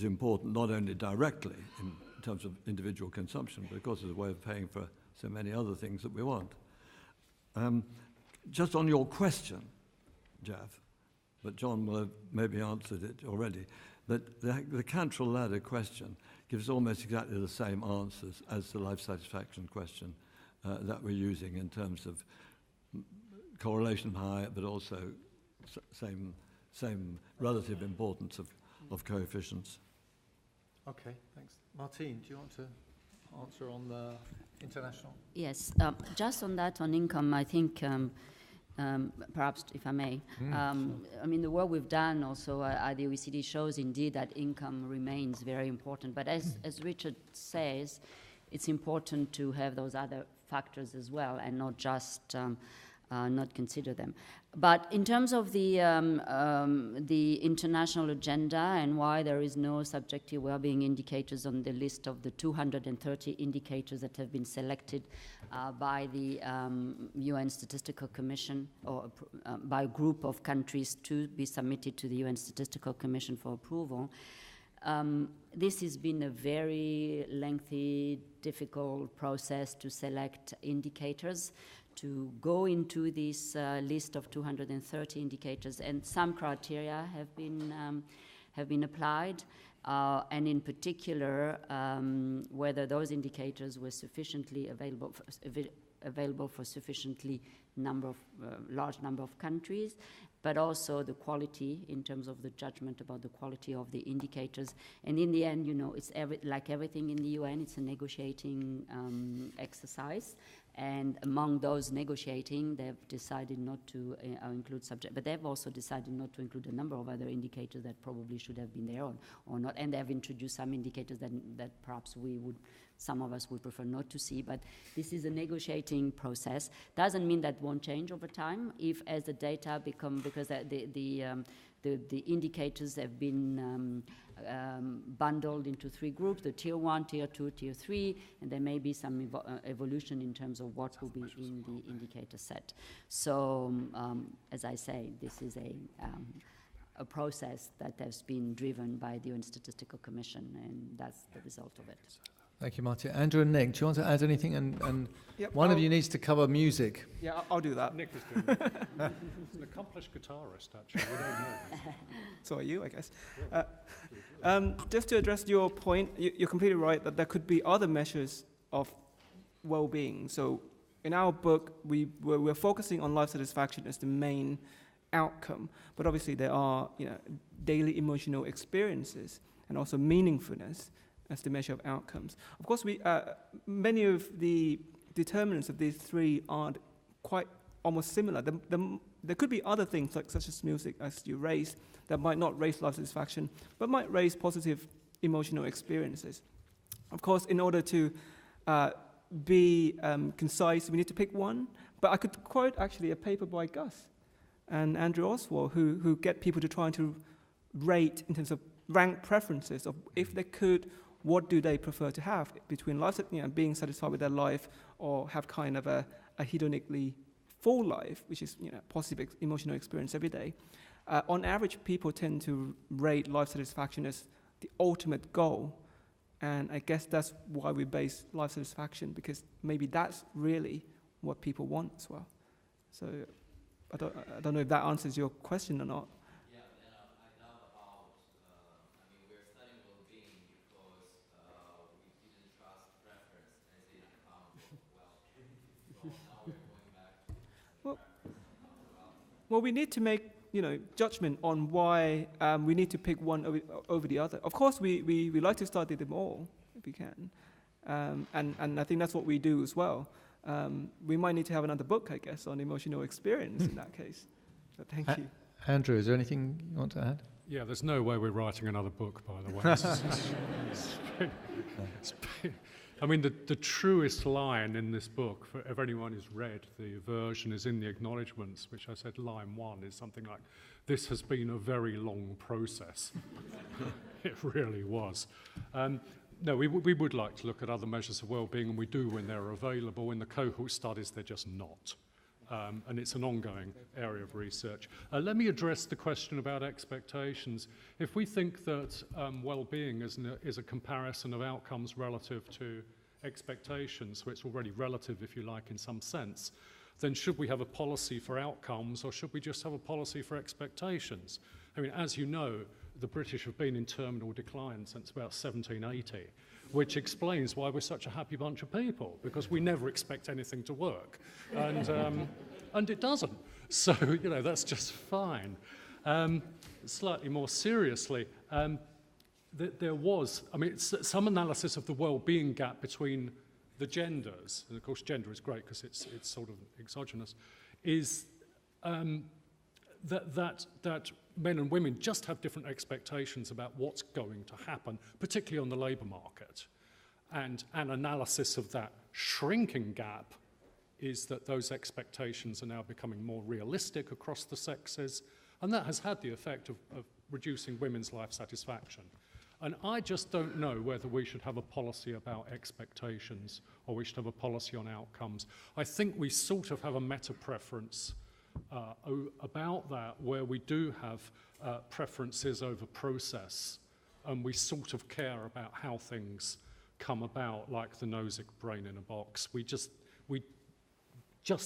important, not only directly in terms of individual consumption, but of course as a way of paying for so many other things that we want. Just on your question, Jeff, but John will have maybe answered it already, that the Cantrell ladder question gives almost exactly the same answers as the life satisfaction question that we're using in terms of correlation high, but also same relative importance of coefficients. Okay, thanks. Martine, do you want to answer on the international? Yes, just on that, on income, I think, perhaps if I may, I mean, the work we've done also at the OECD shows indeed that income remains very important. But as Richard says, it's important to have those other factors as well and not just not consider them. But in terms of the international agenda and why there is no subjective well-being indicators on the list of the 230 indicators that have been selected by the UN Statistical Commission, or by a group of countries to be submitted to the UN Statistical Commission for approval, this has been a very lengthy, difficult process to select indicators, to go into this list of 230 indicators, and some criteria have been applied, and in particular, whether those indicators were sufficiently available for sufficiently large number of countries, but also the quality in terms of the judgment about the quality of the indicators. And in the end, it's like everything in the UN, it's a negotiating exercise. And among those negotiating, they've decided not to include subject, but they've also decided not to include a number of other indicators that probably should have been there or not. And they've introduced some indicators that perhaps some of us would prefer not to see. But this is a negotiating process. Doesn't mean that won't change over time if as the data become, because the indicators have been bundled into 3 groups, the tier 1, tier 2, tier 3, and there may be some evolution in terms of what will be in the indicator set. So, as I say, this is a process that has been driven by the UN Statistical Commission, and that's the result of it. Thank you, Martin. Andrew and Nick, do you want to add anything? And Yep, one of you needs to cover music. Yeah, I'll do that. Nick is doing it. He's an accomplished guitarist, actually. We don't know. So are you, I guess. Just to address your point, you're completely right that there could be other measures of well-being. So in our book, we're focusing on life satisfaction as the main outcome, but obviously there are daily emotional experiences and also meaningfulness as the measure of outcomes. Of course, many of the determinants of these 3 are quite almost similar. There could be other things such as music, as you raised, that might not raise life satisfaction, but might raise positive emotional experiences. Of course, in order to be concise, we need to pick one. But I could quote actually a paper by Gus and Andrew Oswald, who get people to try to rate in terms of rank preferences of if they could, what do they prefer to have between life, being satisfied with their life or have kind of a hedonically full life, which is positive emotional experience every day. On average, people tend to rate life satisfaction as the ultimate goal, and I guess that's why we base life satisfaction, because maybe that's really what people want as well. So I don't know if that answers your question or not. Well, we need to make judgment on why we need to pick one over the other. Of course, we like to study them all if we can, and I think that's what we do as well. We might need to have another book, I guess, on emotional experience in that case. But thank you. Andrew, is there anything you want to add? Yeah, there's no way we're writing another book, by the way. I mean, the truest line in this book, if anyone who's read the version, is in the acknowledgements, which I said line 1 is something like, "This has been a very long process." It really was. No, we would like to look at other measures of well-being, and we do when they're available. In the cohort studies, they're just not. And it's an ongoing area of research. Let me address the question about expectations. If we think that well-being is a comparison of outcomes relative to expectations, so it's already relative, if you like, in some sense, then should we have a policy for outcomes, or should we just have a policy for expectations? I mean, as you know, the British have been in terminal decline since about 1780, which explains why we're such a happy bunch of people, because we never expect anything to work, and it doesn't. So, that's just fine. Slightly more seriously, there was, some analysis of the well-being gap between the genders, and of course gender is great because it's sort of exogenous, is that men and women just have different expectations about what's going to happen, particularly on the labour market. And an analysis of that shrinking gap is that those expectations are now becoming more realistic across the sexes, and that has had the effect of reducing women's life satisfaction. And I just don't know whether we should have a policy about expectations or we should have a policy on outcomes. I think we sort of have a meta-preference about that, where we do have preferences over process, and we sort of care about how things come about, like the Nozick brain in a box. We just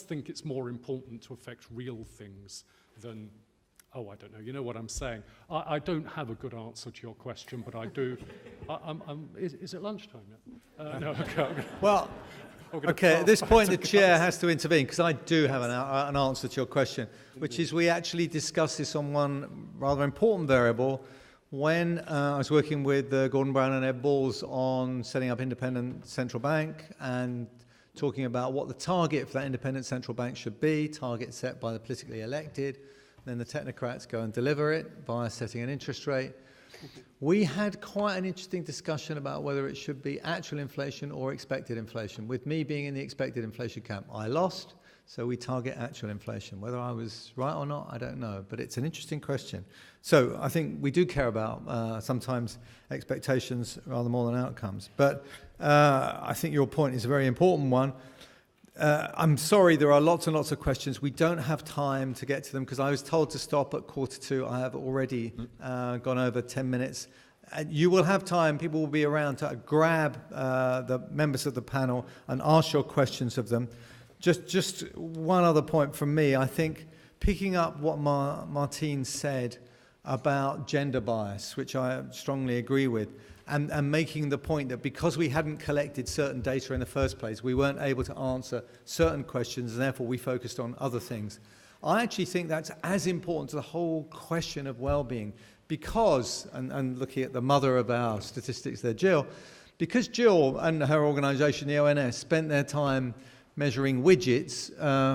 think it's more important to affect real things than, oh, I don't know, you know what I'm saying. I don't have a good answer to your question, but I do. Is it lunchtime yet? No, okay. Well, okay, at this point the chair has to intervene, because I do have an answer to your question, which is we actually discussed this on one rather important variable when I was working with Gordon Brown and Ed Balls on setting up independent central bank and talking about what the target for that independent central bank should be, target set by the politically elected. Then the technocrats go and deliver it by setting an interest rate. We had quite an interesting discussion about whether it should be actual inflation or expected inflation. With me being in the expected inflation camp, I lost, so we target actual inflation. Whether I was right or not, I don't know, but it's an interesting question. So I think we do care about sometimes expectations rather more than outcomes. But I think your point is a very important one. I'm sorry, there are lots and lots of questions. We don't have time to get to them because I was told to stop at 1:45. I have already gone over 10 minutes. You will have time, people will be around to grab the members of the panel and ask your questions of them. Just one other point from me. I think picking up what Martine said about gender bias, which I strongly agree with, and making the point that because we hadn't collected certain data in the first place, we weren't able to answer certain questions, and therefore we focused on other things. I actually think that's as important to the whole question of well-being, because, and looking at the mother of our statistics there, Jill, because Jill and her organisation, the ONS, spent their time measuring widgets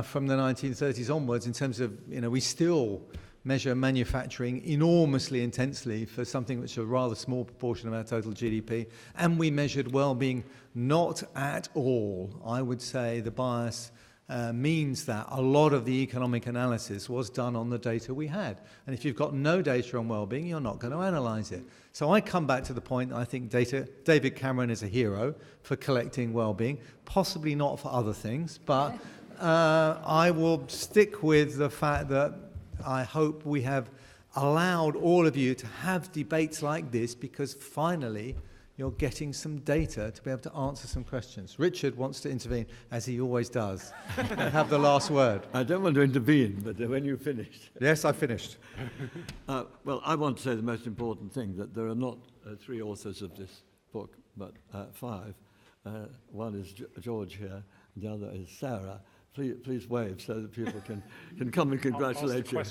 from the 1930s onwards in terms of, we still measure manufacturing enormously intensely for something which is a rather small proportion of our total GDP, and we measured well-being not at all. I would say the bias means that a lot of the economic analysis was done on the data we had. And if you've got no data on well-being, you're not going to analyse it. So I come back to the point that I think David Cameron is a hero for collecting well-being, possibly not for other things, but I will stick with the fact that I hope we have allowed all of you to have debates like this because finally you're getting some data to be able to answer some questions. Richard wants to intervene, as he always does, and have the last word. I don't want to intervene, but when you finished. Yes, I finished. Well, I want to say the most important thing, that there are not 3 authors of this book, but 5. One is George here, and the other is Sarah. Please wave so that people can come and congratulate you.